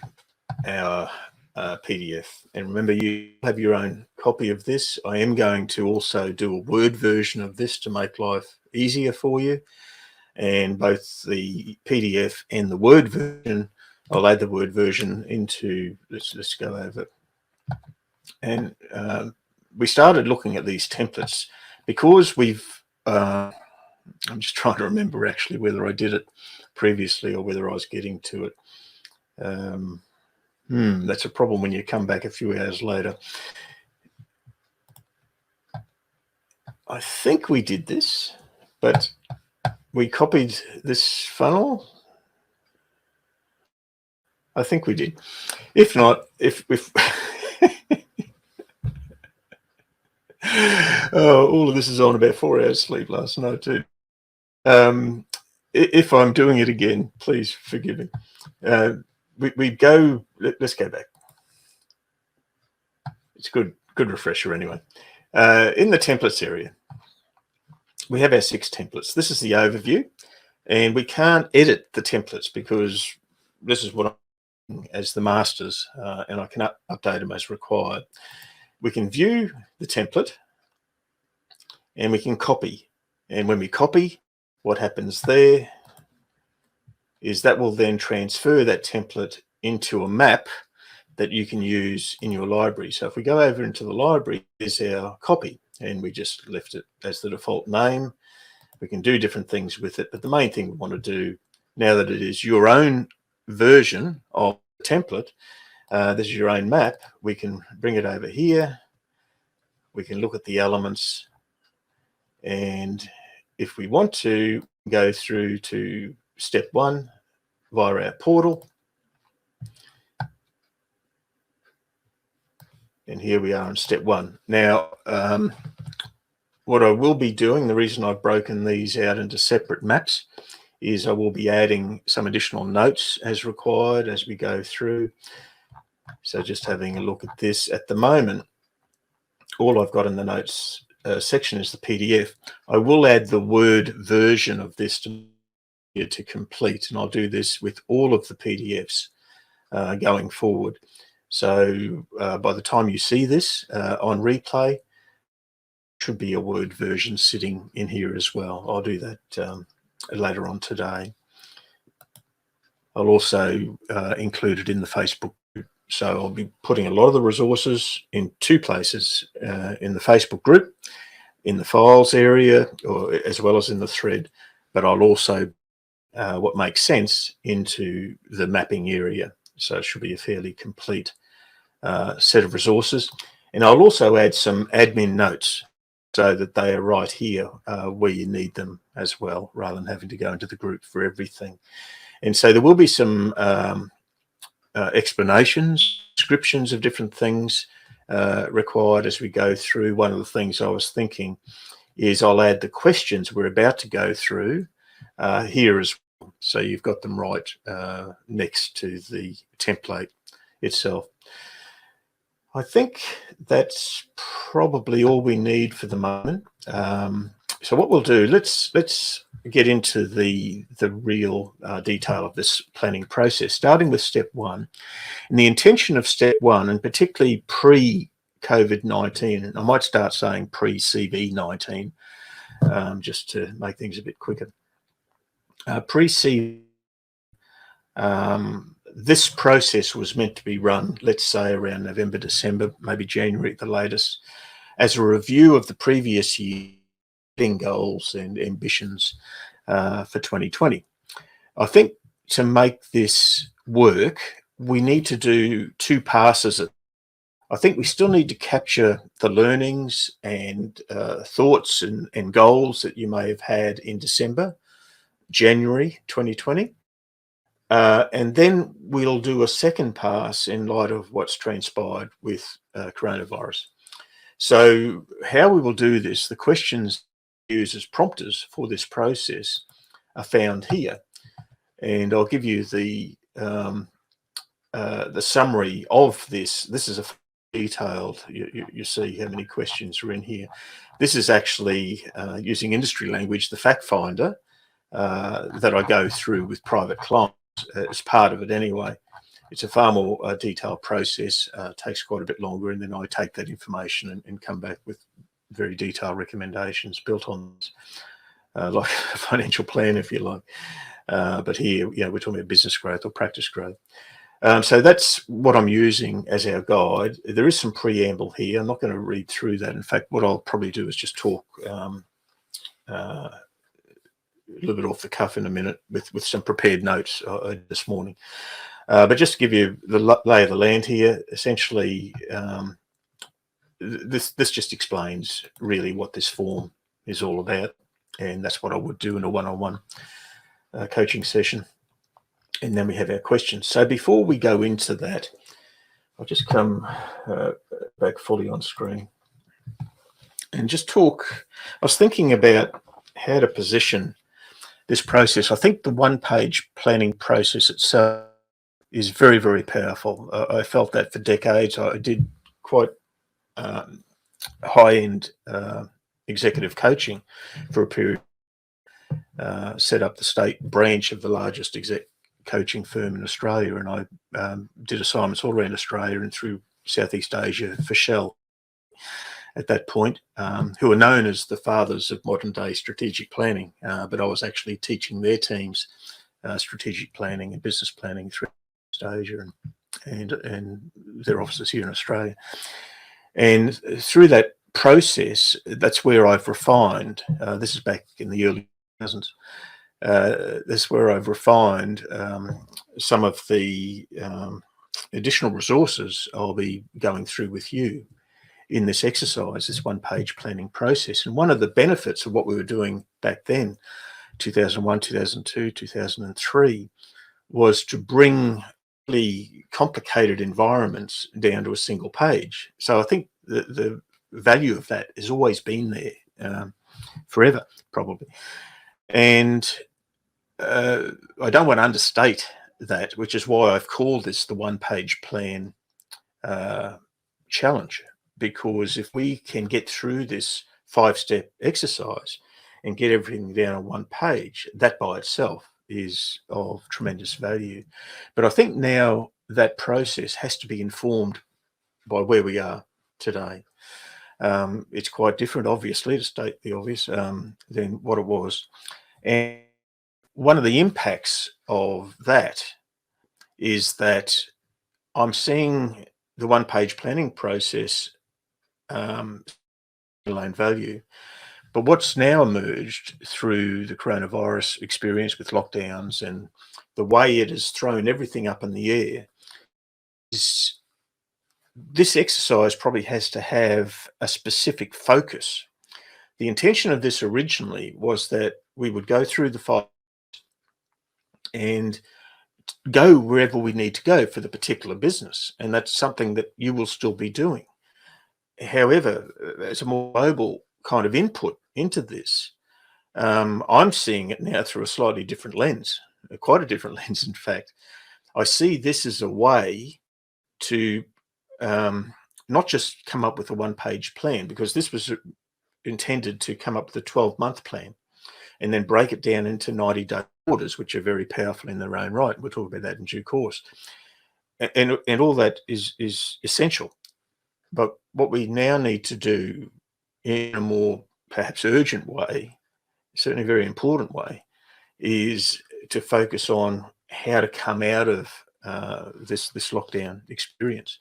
our PDF. And remember, you have your own copy of this. I am going to also do a Word version of this to make life easier for you. And both the PDF and the Word version, I'll add the Word version into, let's go over. And we started looking at these templates because I'm just trying to remember actually whether I did it previously or whether I was getting to it. That's a problem when you come back a few hours later. I think we did this, but we copied this funnel. I think we did. If not, if all of this is on about 4 hours sleep last night too. If I'm doing it again, please forgive me. Let's go back. It's good refresher anyway. In the templates area, we have our 6 templates. This is the overview. And we can't edit the templates because this is what I'm doing as the masters, and I can update them as required. We can view the template and we can copy. And when we copy, what happens there is that will then transfer that template into a map that you can use in your library. So if we go over into the library, there's our copy, and we just left it as the default name. We can do different things with it, but the main thing we want to do, now that it is your own version of the template, this is your own map, we can bring it over here. We can look at the elements, and if we want to go through to step 1 via our portal, and here we are in step 1. Now, what I will be doing, the reason I've broken these out into separate maps, is I will be adding some additional notes as required as we go through. So just having a look at this at the moment, all I've got in the notes section is the PDF. I will add the Word version of this to complete, and I'll do this with all of the PDFs going forward. So by the time you see this on replay, should be a Word version sitting in here as well. I'll do that later on today. I'll also include it in the Facebook group. So I'll be putting a lot of the resources in 2 places, in the Facebook group, in the files area, or as well as in the thread. But I'll also, what makes sense, into the mapping area. So it should be a fairly complete set of resources. And I'll also add some admin notes so that they are right here where you need them as well, rather than having to go into the group for everything. And so there will be some explanations, descriptions of different things required as we go through. One of the things I was thinking is I'll add the questions we're about to go through here as well. So you've got them right next to the template itself. I think that's probably all we need for the moment. So what we'll do, let's get into the real detail of this planning process, starting with step 1. And the intention of step 1, and particularly pre-COVID-19, and I might start saying pre-CV-19, just to make things a bit quicker. Pre-CV, this process was meant to be run, let's say, around November, December, maybe January at the latest, as a review of the previous year, goals and ambitions for 2020. I think to make this work, we need to do 2 passes. I think we still need to capture the learnings and thoughts and goals that you may have had in December, January 2020. And then we'll do a second pass in light of what's transpired with coronavirus. So how we will do this, the questions used as prompters for this process are found here. And I'll give you the summary of this. This is a detailed, you see how many questions are in here. This is actually using industry language, the fact finder that I go through with private clients as part of it anyway. It's a far more detailed process, takes quite a bit longer, and then I take that information and come back with very detailed recommendations built on like a financial plan, if you like. But here, we're talking about business growth or practice growth. So that's what I'm using as our guide. There is some preamble here. I'm not going to read through that. In fact, what I'll probably do is just talk a little bit off the cuff in a minute with some prepared notes this morning. But just to give you the lay of the land here, essentially, this just explains really what this form is all about, and that's what I would do in a one-on-one coaching session. And then we have our questions. So before we go into that, I'll just come back fully on screen and just talk. I was thinking about how to position this process. I think the one-page planning process itself is very, very powerful. I felt that for decades. I did quite high-end executive coaching for a period. set up the state branch of the largest exec coaching firm in Australia, and I did assignments all around Australia and through Southeast Asia for Shell at that point, who are known as the fathers of modern day strategic planning, but I was actually teaching their teams strategic planning and business planning through Asia and their offices here in Australia. And through that process, that's where I've refined, this is back in the early 2000s, that's where I've refined some of the additional resources I'll be going through with you in this exercise, this one-page planning process. And one of the benefits of what we were doing back then, 2001, 2002, 2003, was to bring really complicated environments down to a single page. So I think the value of that has always been there, forever, probably. And I don't want to understate that, which is why I've called this the one-page plan challenge. Because if we can get through this 5-step exercise and get everything down on one page, that by itself is of tremendous value. But I think now that process has to be informed by where we are today. It's quite different, obviously, to state the obvious, than what it was. And one of the impacts of that is that I'm seeing the one-page planning process alone value. But what's now emerged through the coronavirus experience with lockdowns and the way it has thrown everything up in the air is this exercise probably has to have a specific focus. The intention of this originally was that we would go through the 5 and go wherever we need to go for the particular business. And that's something that you will still be doing. However, as a more global kind of input into this, I'm seeing it now through a slightly different lens, quite a different lens, in fact. I see this as a way to not just come up with a one-page plan, because this was intended to come up with a 12-month plan and then break it down into 90-day orders, which are very powerful in their own right. We'll talk about that in due course. And all that is essential. But what we now need to do in a more perhaps urgent way, certainly a very important way, is to focus on how to come out of this lockdown experience.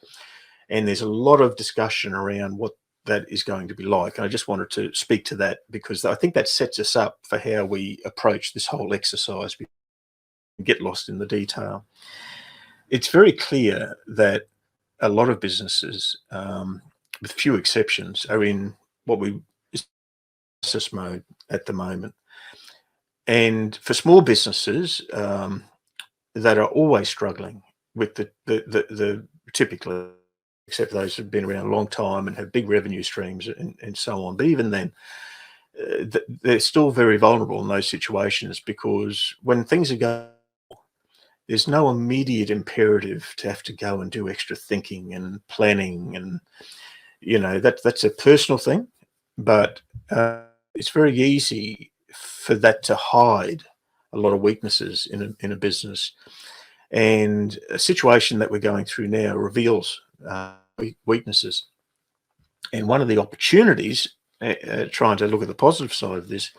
And there's a lot of discussion around what that is going to be like. And I just wanted to speak to that because I think that sets us up for how we approach this whole exercise and get lost in the detail. It's very clear that a lot of businesses, with few exceptions, are in what we crisis mode at the moment. And for small businesses that are always struggling with the typically, except those who've been around a long time and have big revenue streams and so on, but even then, they're still very vulnerable in those situations because when things are going, there's no immediate imperative to have to go and do extra thinking and planning, and that's a personal thing. But it's very easy for that to hide a lot of weaknesses in a business. And a situation that we're going through now reveals weaknesses. And one of the opportunities, trying to look at the positive side of this,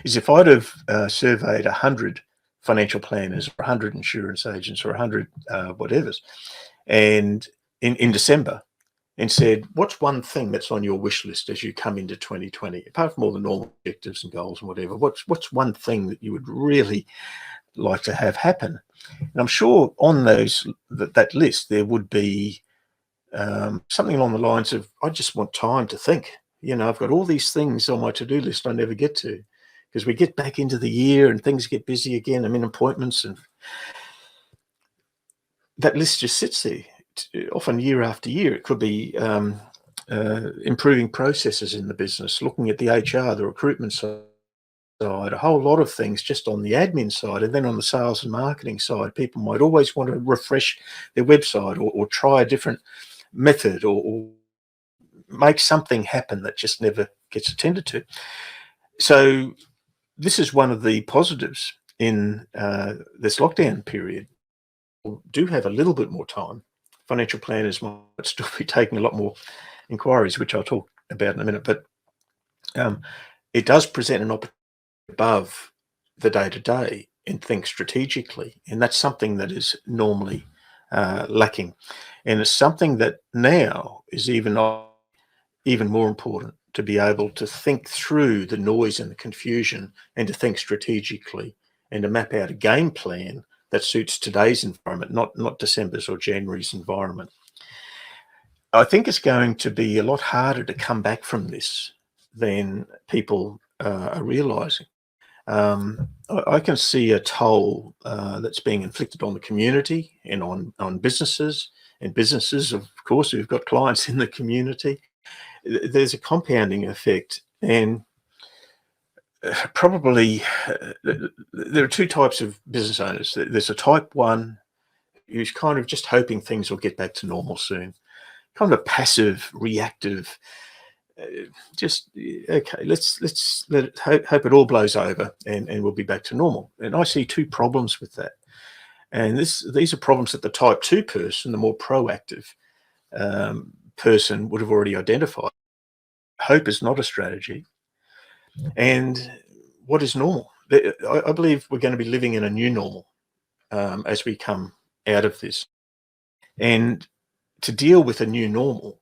is if I'd have surveyed 100 financial planners or 100 insurance agents or 100 whatevers, and in December, and said, what's one thing that's on your wish list as you come into 2020, apart from all the normal objectives and goals and whatever, what's one thing that you would really like to have happen? And I'm sure on that list there would be something along the lines of, I just want time to think. I've got all these things on my to-do list I never get to, because we get back into the year and things get busy again. I'm in appointments, and that list just sits there, often year after year. It could be improving processes in the business, looking at the HR, the recruitment side, a whole lot of things just on the admin side. And then on the sales and marketing side, people might always want to refresh their website or try a different method or make something happen that just never gets attended to. So this is one of the positives in this lockdown period. We do have a little bit more time. Financial planners might still be taking a lot more inquiries, which I'll talk about in a minute, but it does present an opportunity above the day-to-day and think strategically, and that's something that is normally lacking, and it's something that now is even more important, to be able to think through the noise and the confusion and to think strategically and to map out a game plan that suits today's environment, not December's or January's environment. I think it's going to be a lot harder to come back from this than people are realizing. I can see a toll that's being inflicted on the community and on businesses, and businesses, of course, who've got clients in the community. There's a compounding effect, and probably there are two types of business owners. There's a type one who's kind of just hoping things will get back to normal soon, kind of passive, reactive. Just okay, let's let it hope it all blows over and we'll be back to normal. And I see two problems with that. And these are problems that the type 2 person, the more proactive person, would have already identified. Hope is not a strategy. And what is normal? I believe we're going to be living in a new normal as we come out of this. And to deal with a new normal,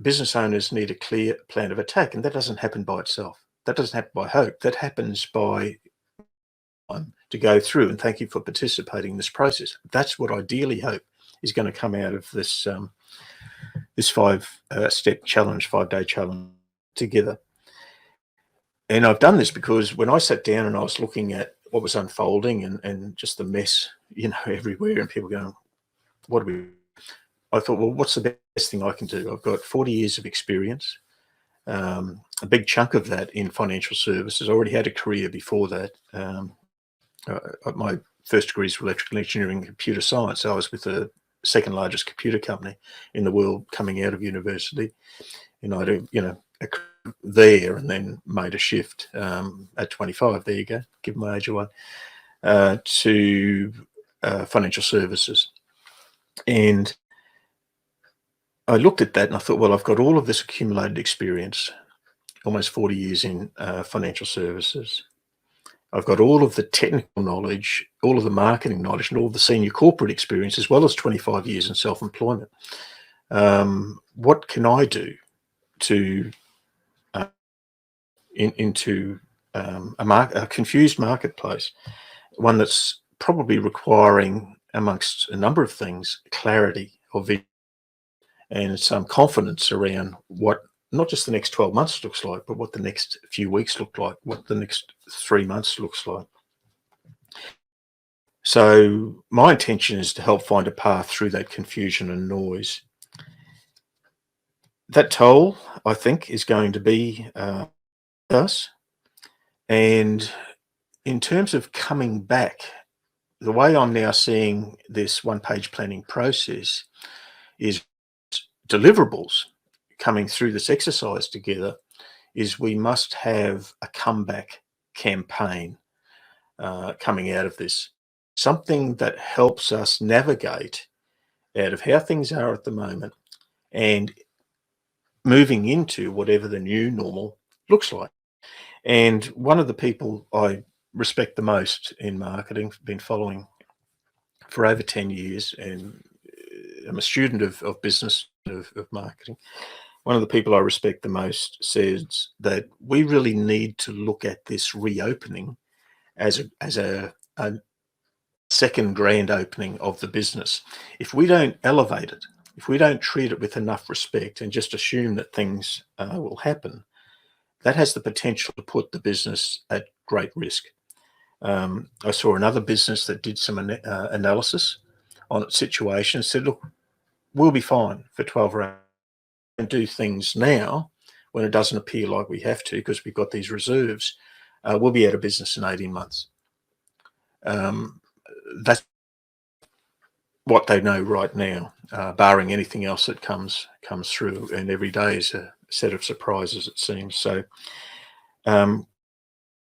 business owners need a clear plan of attack, and that doesn't happen by itself. That doesn't happen by hope. That happens by to go through, and thank you for participating in this process. That's what I ideally hope is going to come out of this this 5-step challenge, 5-day challenge together. And I've done this because when I sat down and I was looking at what was unfolding and just the mess, everywhere, and people going, what do we? I thought, well, what's the best thing I can do? I've got 40 years of experience, a big chunk of that in financial services. I already had a career before that. My first degree is electrical engineering and computer science. I was with the second largest computer company in the world coming out of university. And I do, there, and then made a shift at 25. There you go, give my age away, to financial services. And I looked at that and I thought, well, I've got all of this accumulated experience, almost 40 years in financial services. I've got all of the technical knowledge, all of the marketing knowledge, and all the senior corporate experience, as well as 25 years in self-employment. What can I do to into a confused marketplace, one that's probably requiring, amongst a number of things, clarity of vision and some confidence around what not just the next 12 months looks like, but what the next few weeks look like, what the next 3 months looks like. So my intention is to help find a path through that confusion and noise. That toll, I think, is going to be us. And in terms of coming back, the way I'm now seeing this one-page planning process is deliverables coming through this exercise together is we must have a comeback campaign coming out of this, something that helps us navigate out of how things are at the moment and moving into whatever the new normal looks like. And one of the people I respect the most in marketing, been following for over 10 years, and I'm a student of business, of marketing. One of the people I respect the most says that we really need to look at this reopening as a second grand opening of the business. If we don't elevate it, if we don't treat it with enough respect and just assume that things will happen, that has the potential to put the business at great risk. I saw another business that did some analysis on its situation, said, look, we'll be fine for 12 hours and do things now when it doesn't appear like we have to because we've got these reserves. We'll be out of business in 18 months. That's what they know right now, barring anything else that comes through. And every day is a set of surprises, it seems. So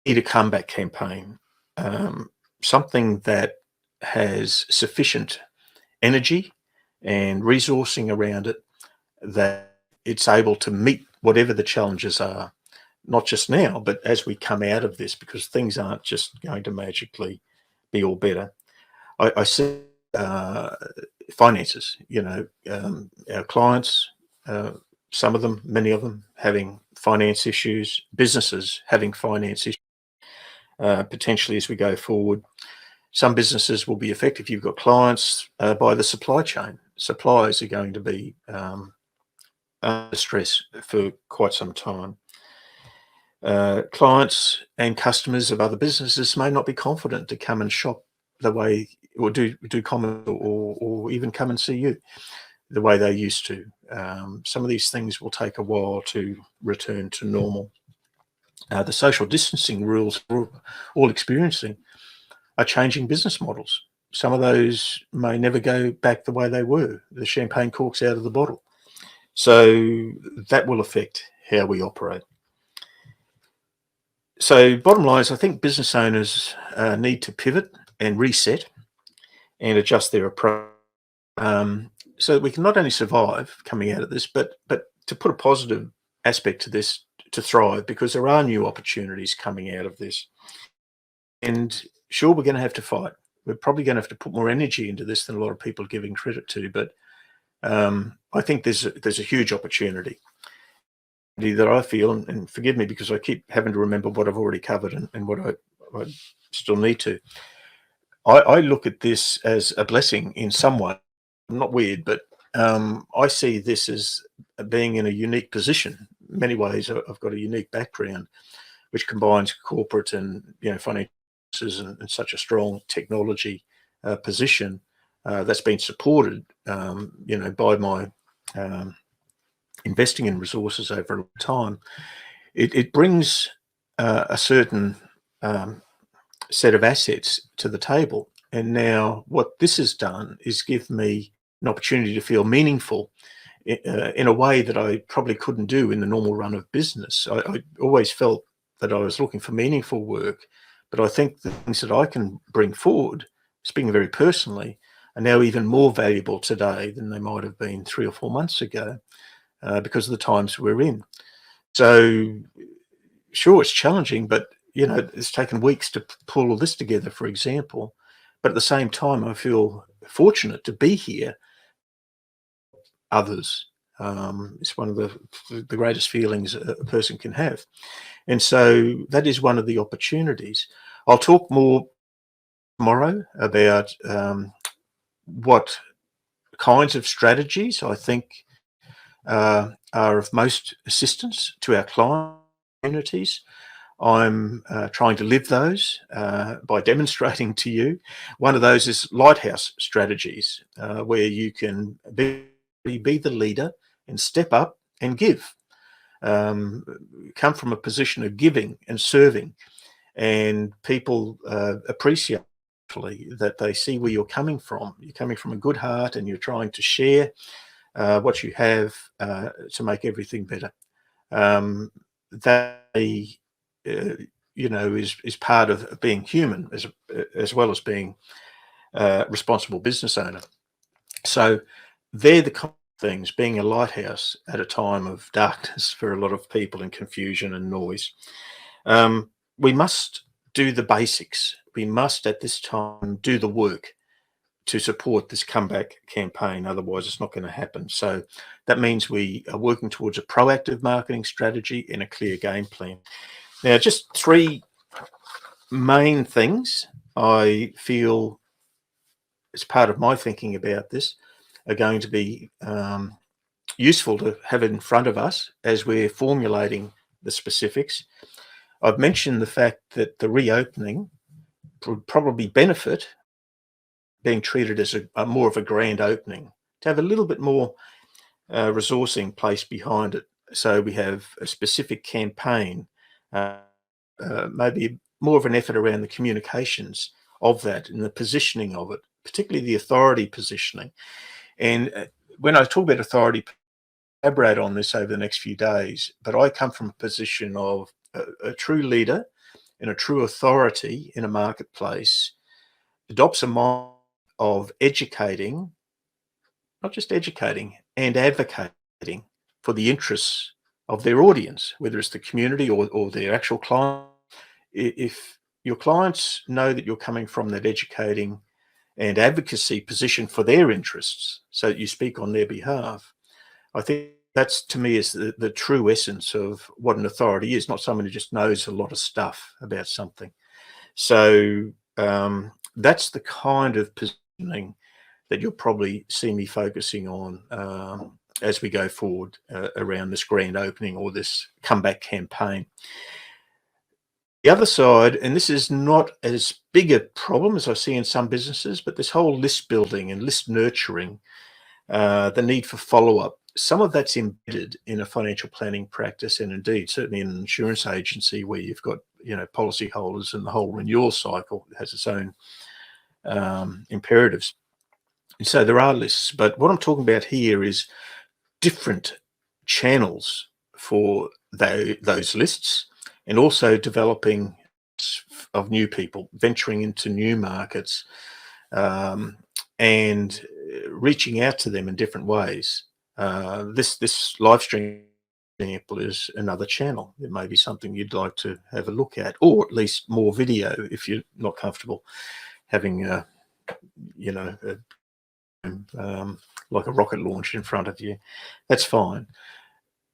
need a comeback campaign, something that has sufficient energy and resourcing around it, that it's able to meet whatever the challenges are, not just now, but as we come out of this, because things aren't just going to magically be all better. I see finances, our clients, some of them, many of them, having finance issues, businesses having finance issues, potentially as we go forward. Some businesses will be affected. If you've got clients by the supply chain, suppliers are going to be under stress for quite some time. Clients and customers of other businesses may not be confident to come and shop the way, or do comment, or even come and see you the way they used to. Some of these things will take a while to return to normal. The social distancing rules we're all experiencing are changing business models. Some of those may never go back the way they were, the champagne corks out of the bottle. So that will affect how we operate. So bottom line is, I think business owners need to pivot and reset and adjust their approach, so that we can not only survive coming out of this, but to put a positive aspect to this, to thrive, because there are new opportunities coming out of this. And sure, we're going to have to fight. We're probably going to have to put more energy into this than a lot of people are giving credit to. But I think there's a huge opportunity that I feel, and forgive me because I keep having to remember what I've already covered and what I still need to. I look at this as a blessing in some way. Not weird, but I see this as being in a unique position. In many ways, I've got a unique background, which combines corporate and financial and such a strong technology position that's been supported, by my investing in resources over a long time. It brings a certain set of assets to the table. And now what this has done is give me an opportunity to feel meaningful in a way that I probably couldn't do in the normal run of business. I always felt that I was looking for meaningful work, but I think the things that I can bring forward, speaking very personally, are now even more valuable today than they might have been 3 or 4 months ago, because of the times we're in. So sure, it's challenging, but it's taken weeks to pull all this together, for example. But at the same time, I feel fortunate to be here. Others, it's one of the greatest feelings a person can have, and so that is one of the opportunities. I'll talk more tomorrow about what kinds of strategies I think are of most assistance to our client communities. I'm trying to live those by demonstrating to you. One of those is lighthouse strategies, where you can be the leader and step up and give. Come from a position of giving and serving, and people appreciate that they see where you're coming from. You're coming from a good heart, and you're trying to share what you have to make everything better. That is part of being human, as well as being a responsible business owner. So they're the kind of things, being a lighthouse at a time of darkness for a lot of people, and confusion and noise. We must do the basics. We must at this time do the work to support this comeback campaign. Otherwise, it's not going to happen. So that means we are working towards a proactive marketing strategy and a clear game plan. Now, just 3 main things I feel, as part of my thinking about this, are going to be useful to have in front of us as we're formulating the specifics. I've mentioned the fact that the reopening would probably benefit being treated as a more of a grand opening, to have a little bit more resourcing placed behind it. So we have a specific campaign, maybe more of an effort around the communications of that and the positioning of it, particularly the authority positioning. And when I talk about authority, elaborate on this over the next few days, but I come from a position of a true leader and a true authority in a marketplace adopts a mind of educating, not just educating, and advocating for the interests of their audience, whether it's the community or their actual client. If your clients know that you're coming from that educating and advocacy position for their interests, so that you speak on their behalf, I think that's, to me, is the true essence of what an authority is, not someone who just knows a lot of stuff about something. So that's the kind of positioning that you'll probably see me focusing on as we go forward around this grand opening or this comeback campaign. The other side, and this is not as big a problem as I see in some businesses, but this whole list building and list nurturing, the need for follow-up, some of that's embedded in a financial planning practice, and indeed certainly in an insurance agency where you've got, you know, policyholders, and the whole renewal cycle has its own imperatives. And so there are lists, but what I'm talking about here is different channels for those lists, and also developing of new people, venturing into new markets, and reaching out to them in different ways. This live stream example is another channel. It may be something you'd like to have a look at, or at least more video if you're not comfortable having you know, like a rocket launch in front of you. That's fine.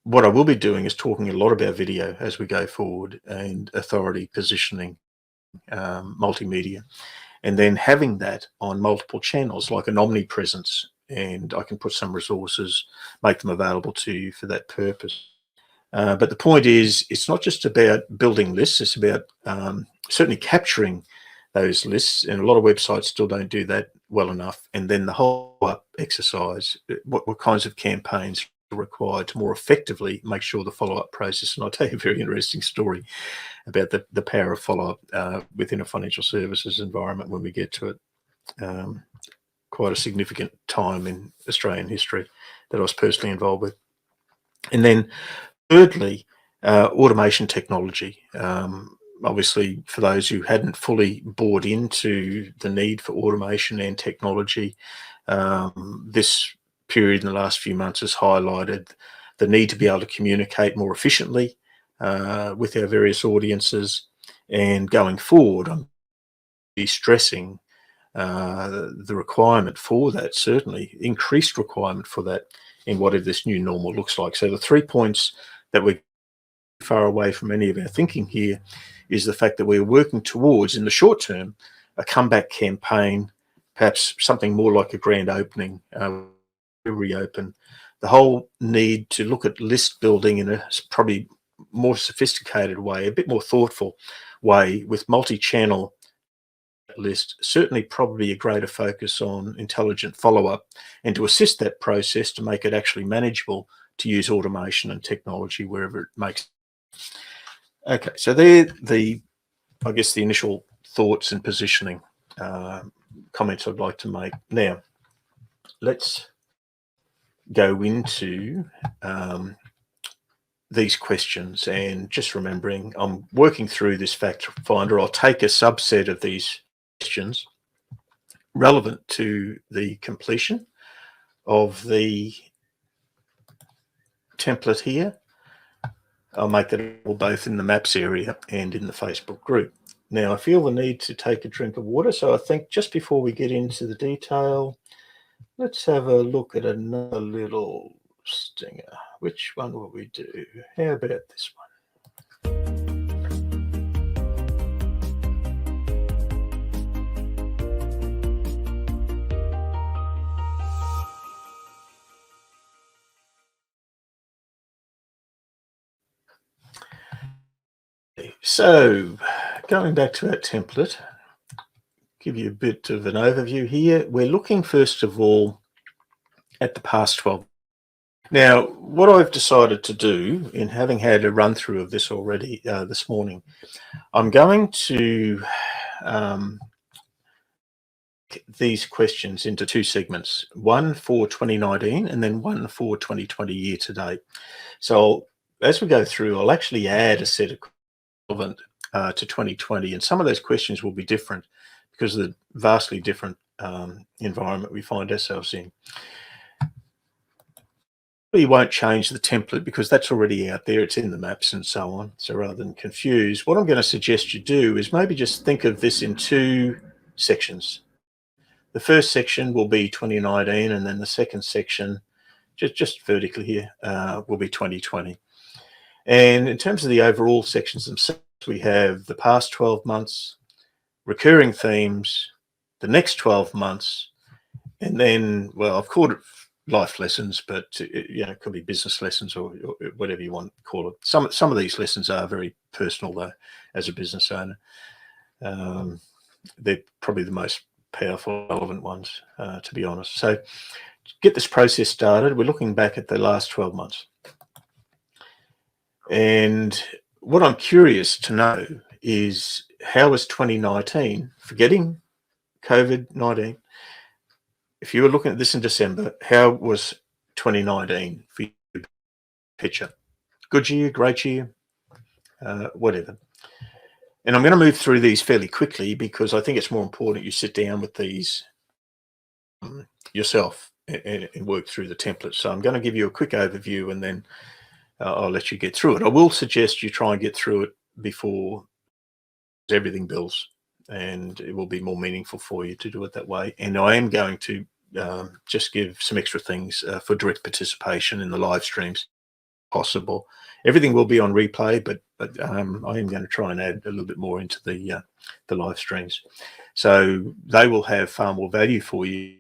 What I will be doing is talking a lot about video as we go forward, and authority positioning, multimedia, and then having that on multiple channels like an omnipresence, and I can put some resources, make them available to you for that purpose. But the point is, it's not just about building lists, it's about certainly capturing those lists, and a lot of websites still don't do that well enough. And then the whole up exercise, what kinds of campaigns are required to more effectively make sure the follow-up process. And I'll tell you a very interesting story about the power of follow-up within a financial services environment when we get to it. Quite a significant time in Australian history that I was personally involved with. And then thirdly, automation technology. Obviously, for those who hadn't fully bought into the need for automation and technology, this period in the last few months has highlighted the need to be able to communicate more efficiently with our various audiences. And going forward, I'm stressing the requirement for that, certainly increased requirement for that in whatever this new normal looks like. So the 3 points that we're far away from any of our thinking here is the fact that we're working towards, in the short term, a comeback campaign, perhaps something more like a grand opening, reopen. The whole need to look at list building in a probably more sophisticated way, a bit more thoughtful way, with multi-channel list, certainly probably a greater focus on intelligent follow-up, and to assist that process to make it actually manageable to use automation and technology wherever it makes. Okay, so they're I guess the initial thoughts and positioning comments I'd like to make. Now, let's go into these questions, and just remembering I'm working through this fact finder. I'll take a subset of these questions relevant to the completion of the template here. I'll make that both in the maps area and in the Facebook group. Now, I feel the need to take a drink of water, so I think just before we get into the detail, let's have a look at another little stinger. Which one will we do? How about this one? So, going back to our template, give you a bit of an overview here. We're looking first of all at the past 12. Now, what I've decided to do, in having had a run through of this already this morning, I'm going to these questions into two segments, one for 2019 and then one for 2020 year to date. So as we go through, I'll actually add a set of relevant to 2020, and some of those questions will be different because of the vastly different environment we find ourselves in. You won't change the template because that's already out there. It's in the maps and so on. So rather than confuse, what I'm going to suggest you do is maybe just think of this in two sections. The first section will be 2019, and then the second section, just vertically here, will be 2020. And in terms of the overall sections themselves, we have the past 12 months, recurring themes, the next 12 months, and then, well, I've called it life lessons, but it could be business lessons or whatever you want to call it. Some of these lessons are very personal, though, as a business owner. They're probably the most powerful, relevant ones, to be honest. So to get this process started, we're looking back at the last 12 months. And what I'm curious to know is, how was 2019, forgetting COVID-19, if you were looking at this in December, how was 2019 for you? Picture. Good year, great year, whatever. And I'm going to move through these fairly quickly because I think it's more important you sit down with these yourself and work through the template. So I'm going to give you a quick overview, and then I'll let you get through it. I will suggest you try and get through it before everything builds, and it will be more meaningful for you to do it that way. And I am going to just give some extra things for direct participation in the live streams possible. Everything will be on replay, but I am going to try and add a little bit more into the live streams, so they will have far more value for you.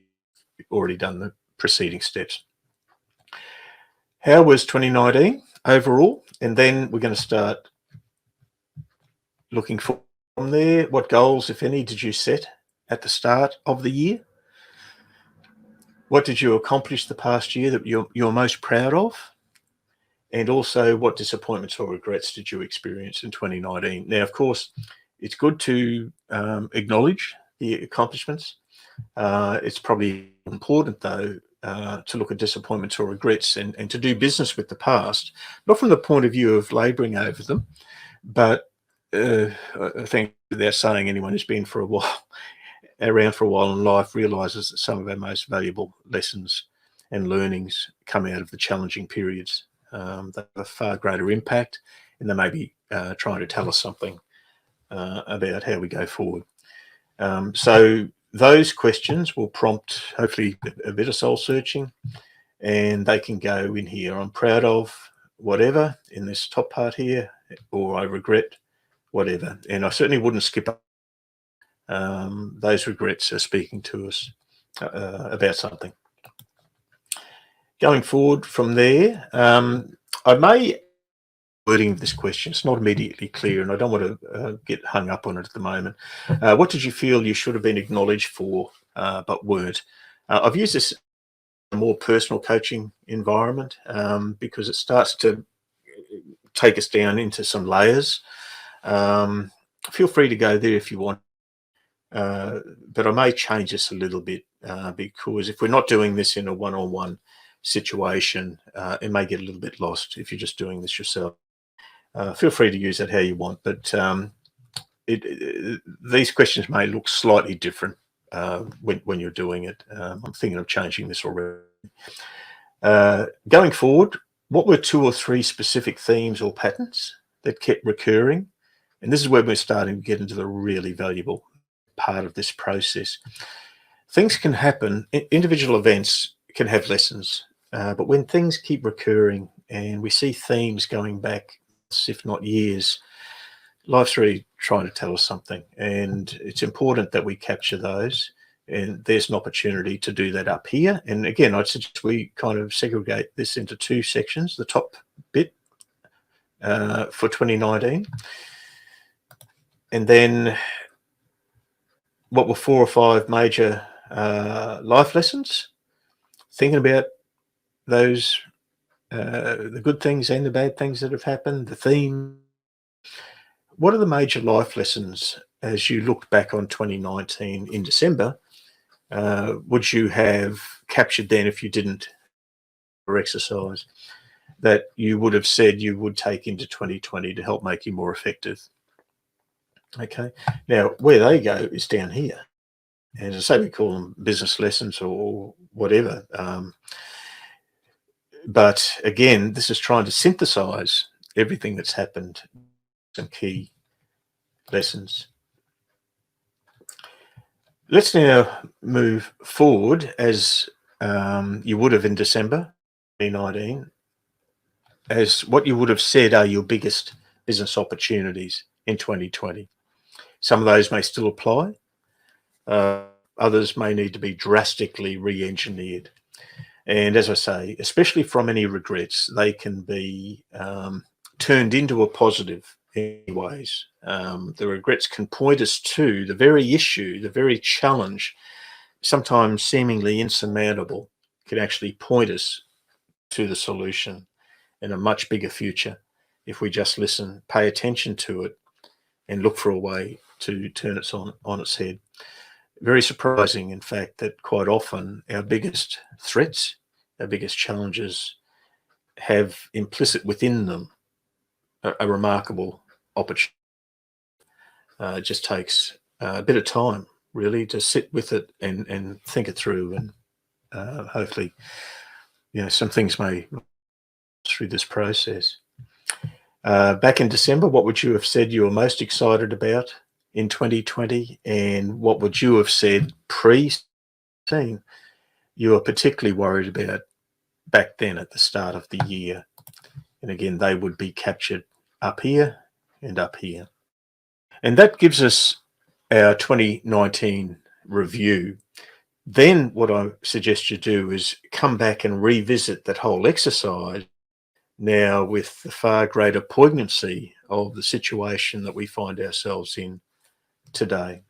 You've already done the preceding steps. How was 2019 overall? And then we're going to start looking from there. What goals, if any, did you set at the start of the year? What did you accomplish the past year that you're most proud of? And also, what disappointments or regrets did you experience in 2019? Now, of course, it's good to acknowledge the accomplishments. It's probably important, though, to look at disappointments or regrets and to do business with the past, not from the point of view of labouring over them, but I think without saying, anyone who's been around for a while in life realises that some of our most valuable lessons and learnings come out of the challenging periods. They have a far greater impact, and they may be trying to tell us something about how we go forward. So those questions will prompt, hopefully, a bit of soul searching, and they can go in here. I'm proud of whatever in this top part here, or I regret whatever. And I certainly wouldn't skip up. Those regrets are speaking to us about something. Going forward from there, I may wording of this question. It's not immediately clear, and I don't want to get hung up on it at the moment. What did you feel you should have been acknowledged for, but weren't? I've used this in a more personal coaching environment because it starts to take us down into some layers. Feel free to go there if you want. But I may change this a little bit because if we're not doing this in a one-on-one situation, it may get a little bit lost if you're just doing this yourself. Feel free to use that how you want, but these questions may look slightly different when you're doing it. I'm thinking of changing this already. Going forward, what were 2 or 3 specific themes or patterns that kept recurring? And this is where we're starting to get into the really valuable part of this process. Things can happen, individual events can have lessons, but when things keep recurring and we see themes going back, if not years, life's really trying to tell us something, and it's important that we capture those. And there's an opportunity to do that up here. And again, I'd suggest we kind of segregate this into 2 sections. The top bit for 2019, and then what were 4 or 5 major life lessons, thinking about those, the good things and the bad things that have happened, the theme. What are the major life lessons as you looked back on 2019 in December? Would you have captured then, if you didn't, or exercise, that you would have said you would take into 2020 to help make you more effective? Okay. Now, where they go is down here. And as I say, we call them business lessons or whatever. But again, this is trying to synthesize everything that's happened, some key lessons. Let's now move forward as you would have in December 2019, as what you would have said are your biggest business opportunities in 2020. Some of those may still apply. Others may need to be drastically re-engineered. And as I say, especially from any regrets, they can be turned into a positive in many ways. The regrets can point us to the very issue, the very challenge, sometimes seemingly insurmountable, can actually point us to the solution in a much bigger future if we just listen, pay attention to it, and look for a way to turn it on its head. Very surprising, in fact, that quite often our biggest threats, our biggest challenges have implicit within them a remarkable opportunity. It just takes a bit of time, really, to sit with it and think it through, and hopefully, some things may through this process. Back in December, what would you have said you were most excited about in 2020, and what would you have said pre-scene you were particularly worried about back then at the start of the year? And again, they would be captured up here and up here. And that gives us our 2019 review. Then what I suggest you do is come back and revisit that whole exercise now with the far greater poignancy of the situation that we find ourselves in today.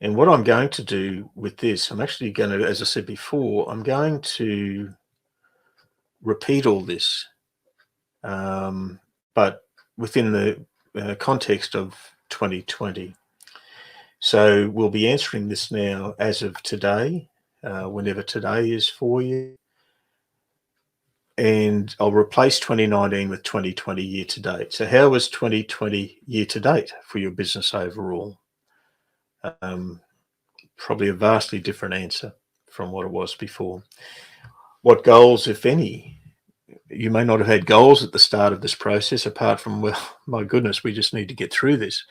And what I'm going to do with this, I'm actually going to, as I said before, I'm going to repeat all this, but within the context of 2020. So we'll be answering this now as of today, whenever today is for you. And I'll replace 2019 with 2020 year to date. So how was 2020 year to date for your business overall? Probably a vastly different answer from what it was before. What goals, if any? You may not have had goals at the start of this process, apart from, well, my goodness, we just need to get through this.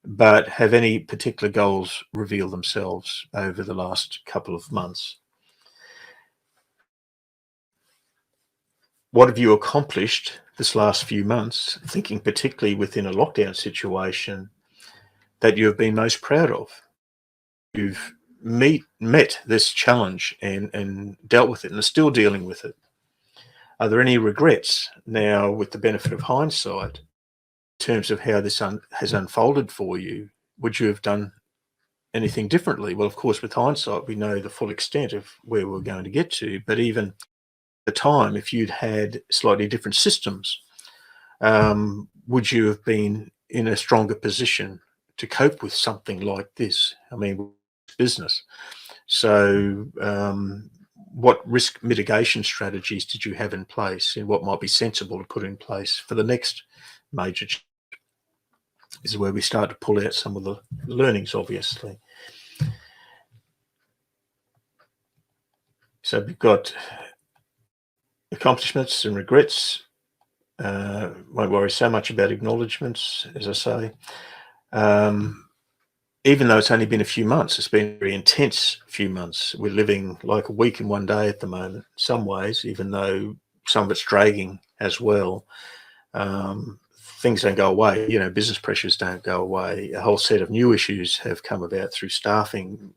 But have any particular goals revealed themselves over the last couple of months? What have you accomplished this last few months, thinking particularly within a lockdown situation, that you have been most proud of? You've met this challenge and dealt with it and are still dealing with it. Are there any regrets now, with the benefit of hindsight, in terms of how this has unfolded for you? Would you have done anything differently? Well, of course, with hindsight, we know the full extent of where we're going to get to, but even at the time, if you'd had slightly different systems, would you have been in a stronger position to cope with something like this? I mean, business. So what risk mitigation strategies did you have in place, and what might be sensible to put in place for the next major change? This is where we start to pull out some of the learnings, obviously. So we've got accomplishments and regrets. Won't worry so much about acknowledgements, as I say. Even though it's only been a few months, it's been a very intense few months. We're living like a week in one day at the moment, in some ways, even though some of it's dragging as well. Things don't go away. Business pressures don't go away. A whole set of new issues have come about through staffing,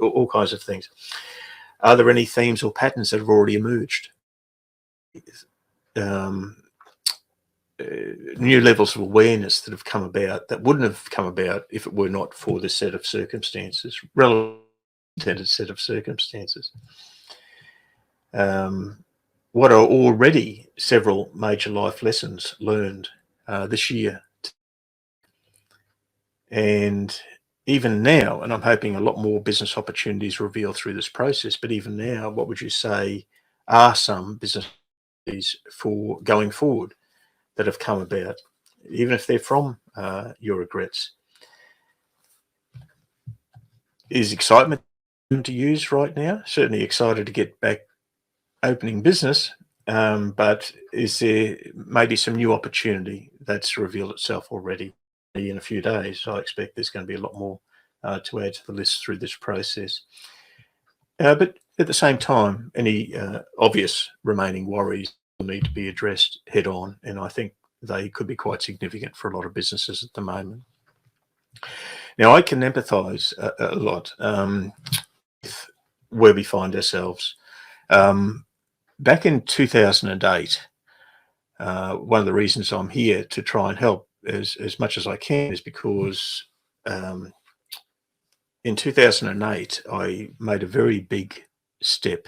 all kinds of things. Are there any themes or patterns that have already emerged? New levels of awareness that have come about that wouldn't have come about if it were not for this set of circumstances, relatively intended set of circumstances. What are already several major life lessons learned this year? And even now, and I'm hoping a lot more business opportunities revealed through this process, but even now, what would you say are some business opportunities for going forward that have come about, even if they're from your regrets. Is excitement to use right now? Certainly excited to get back opening business, but is there maybe some new opportunity that's revealed itself already? In a few days, I expect there's going to be a lot more to add to the list through this process. But at the same time, any obvious remaining worries will need to be addressed head on, and I think they could be quite significant for a lot of businesses at the moment. Now, I can empathise a lot with where we find ourselves. Back in 2008, one of the reasons I'm here to try and help as much as I can is because in 2008, I made a very big step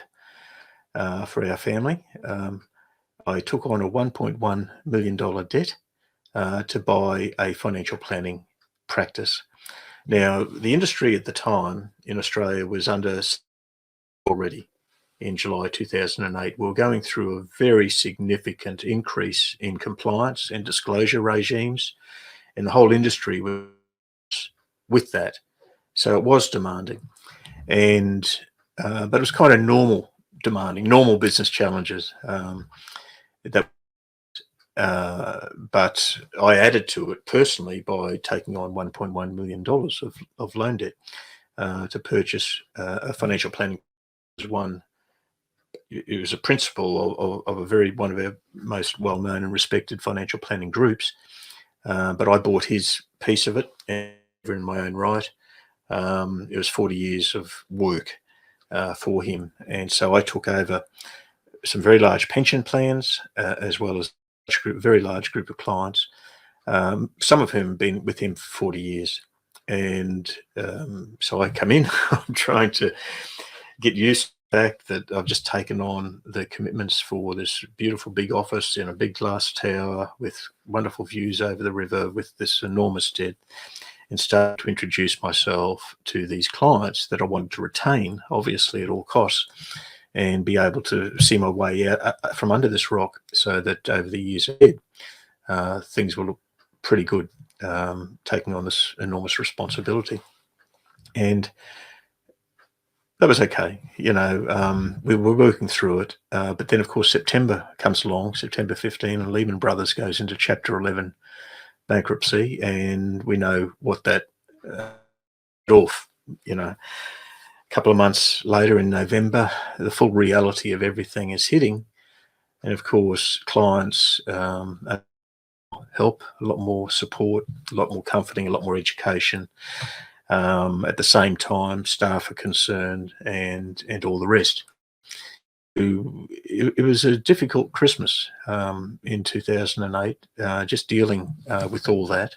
for our family. I took on a $1.1 million debt to buy a financial planning practice. Now, the industry at the time in Australia was under already in July 2008. We were going through a very significant increase in compliance and disclosure regimes, and the whole industry was with that. So it was demanding, and but it was kind of normal business challenges. But I added to it personally by taking on $1.1 million of loan debt to purchase a financial planning. It was a principal of one of our most well-known and respected financial planning groups, but I bought his piece of it in my own right. It was 40 years of work for him, and so I took over some very large pension plans as well as a very large group of clients, some of whom have been with him for 40 years. And so I come in, I'm trying to get used to the fact that I've just taken on the commitments for this beautiful big office in a big glass tower with wonderful views over the river with this enormous debt, and start to introduce myself to these clients that I wanted to retain, obviously at all costs, and be able to see my way out from under this rock so that over the years ahead, things will look pretty good, taking on this enormous responsibility. And that was okay. We were working through it. But then, of course, September comes along, September 15, and Lehman Brothers goes into Chapter 11 bankruptcy, and we know what that off. A couple of months later in November, the full reality of everything is hitting. And of course, clients help, a lot more support, a lot more comforting, a lot more education. At the same time, staff are concerned and all the rest. It was a difficult Christmas in 2008, just dealing with all that.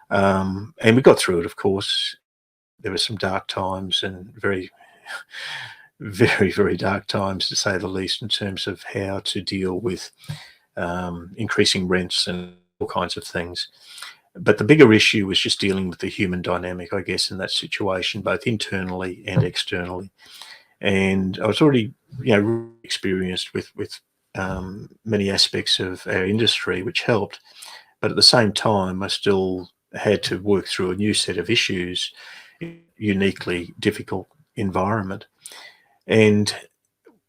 And we got through it, of course. There were some dark times and very, very, very dark times, to say the least, in terms of how to deal with increasing rents and all kinds of things. But the bigger issue was just dealing with the human dynamic, I guess, in that situation, both internally and externally. And I was already, experienced with many aspects of our industry, which helped. But at the same time, I still had to work through a new set of issues, uniquely difficult environment. And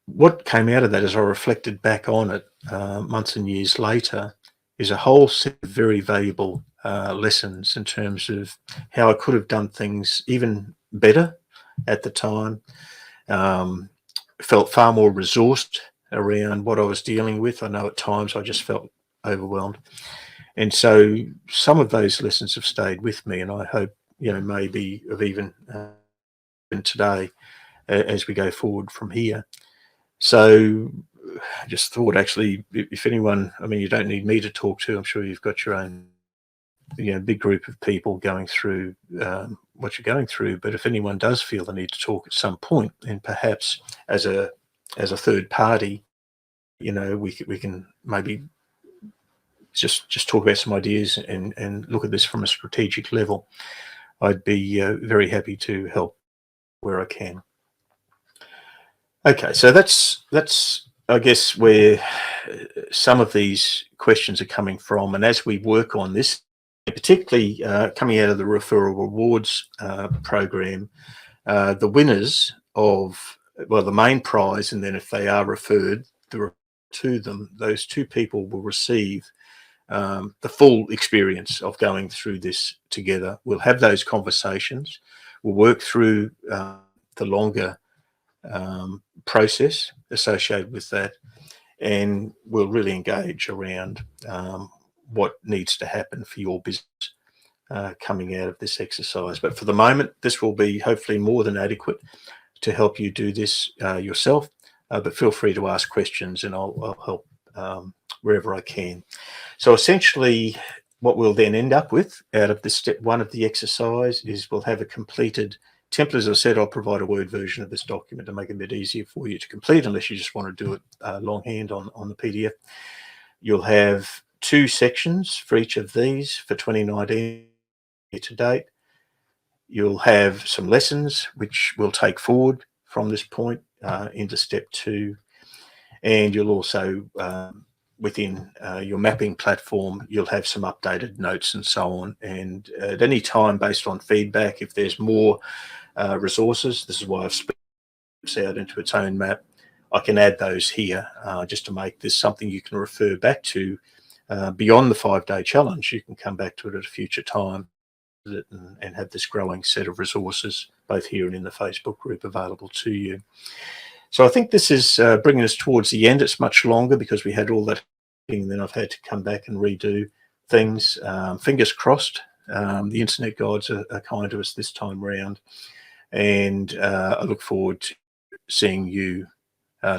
what came out of that, as I reflected back on it months and years later, is a whole set of very valuable lessons in terms of how I could have done things even better at the time. Felt far more resourced around what I was dealing with. I know at times I just felt overwhelmed. And so some of those lessons have stayed with me, and I hope, maybe of even today as we go forward from here. So I just thought, actually, if anyone, you don't need me to talk to, I'm sure you've got your own big group of people going through what you're going through. But if anyone does feel the need to talk at some point, and perhaps as a third party, we can maybe just talk about some ideas and look at this from a strategic level, I'd be very happy to help where I can. Okay, so that's I guess where some of these questions are coming from, and as we work on this, particularly coming out of the referral rewards program, the winners of, well, the main prize, and then if they are referred to them, those two people will receive the full experience of going through this together. We'll have those conversations. We'll work through the longer process associated with that, and we'll really engage around what needs to happen for your business coming out of this exercise. But for the moment, this will be hopefully more than adequate to help you do this yourself. But feel free to ask questions, and I'll help wherever I can. So essentially, what we'll then end up with out of this step one of the exercise is we'll have a completed template. As I said, I'll provide a Word version of this document to make it a bit easier for you to complete, unless you just want to do it longhand on the PDF. You'll have 2 sections for each of these for 2019 to date. You'll have some lessons which we'll take forward from this point into step 2, and you'll also within your mapping platform, you'll have some updated notes and so on. And at any time, based on feedback, if there's more resources, this is why I've split this out into its own map, I can add those here just to make this something you can refer back to beyond the 5-day challenge. You can come back to it at a future time and have this growing set of resources, both here and in the Facebook group, available to you. So I think this is bringing us towards the end. It's much longer because we had all that, and then I've had to come back and redo things. Fingers crossed, the internet gods are kind to us this time around, and I look forward to seeing you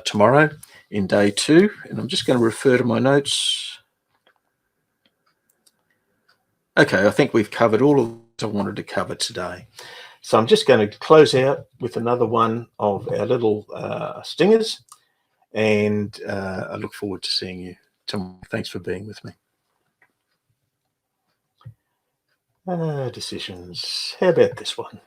tomorrow in day 2. And I'm just going to refer to my notes. Okay, I think we've covered all of what I wanted to cover today. So I'm just going to close out with another one of our little stingers, and I look forward to seeing you tomorrow. Thanks for being with me. Decisions. How about this one?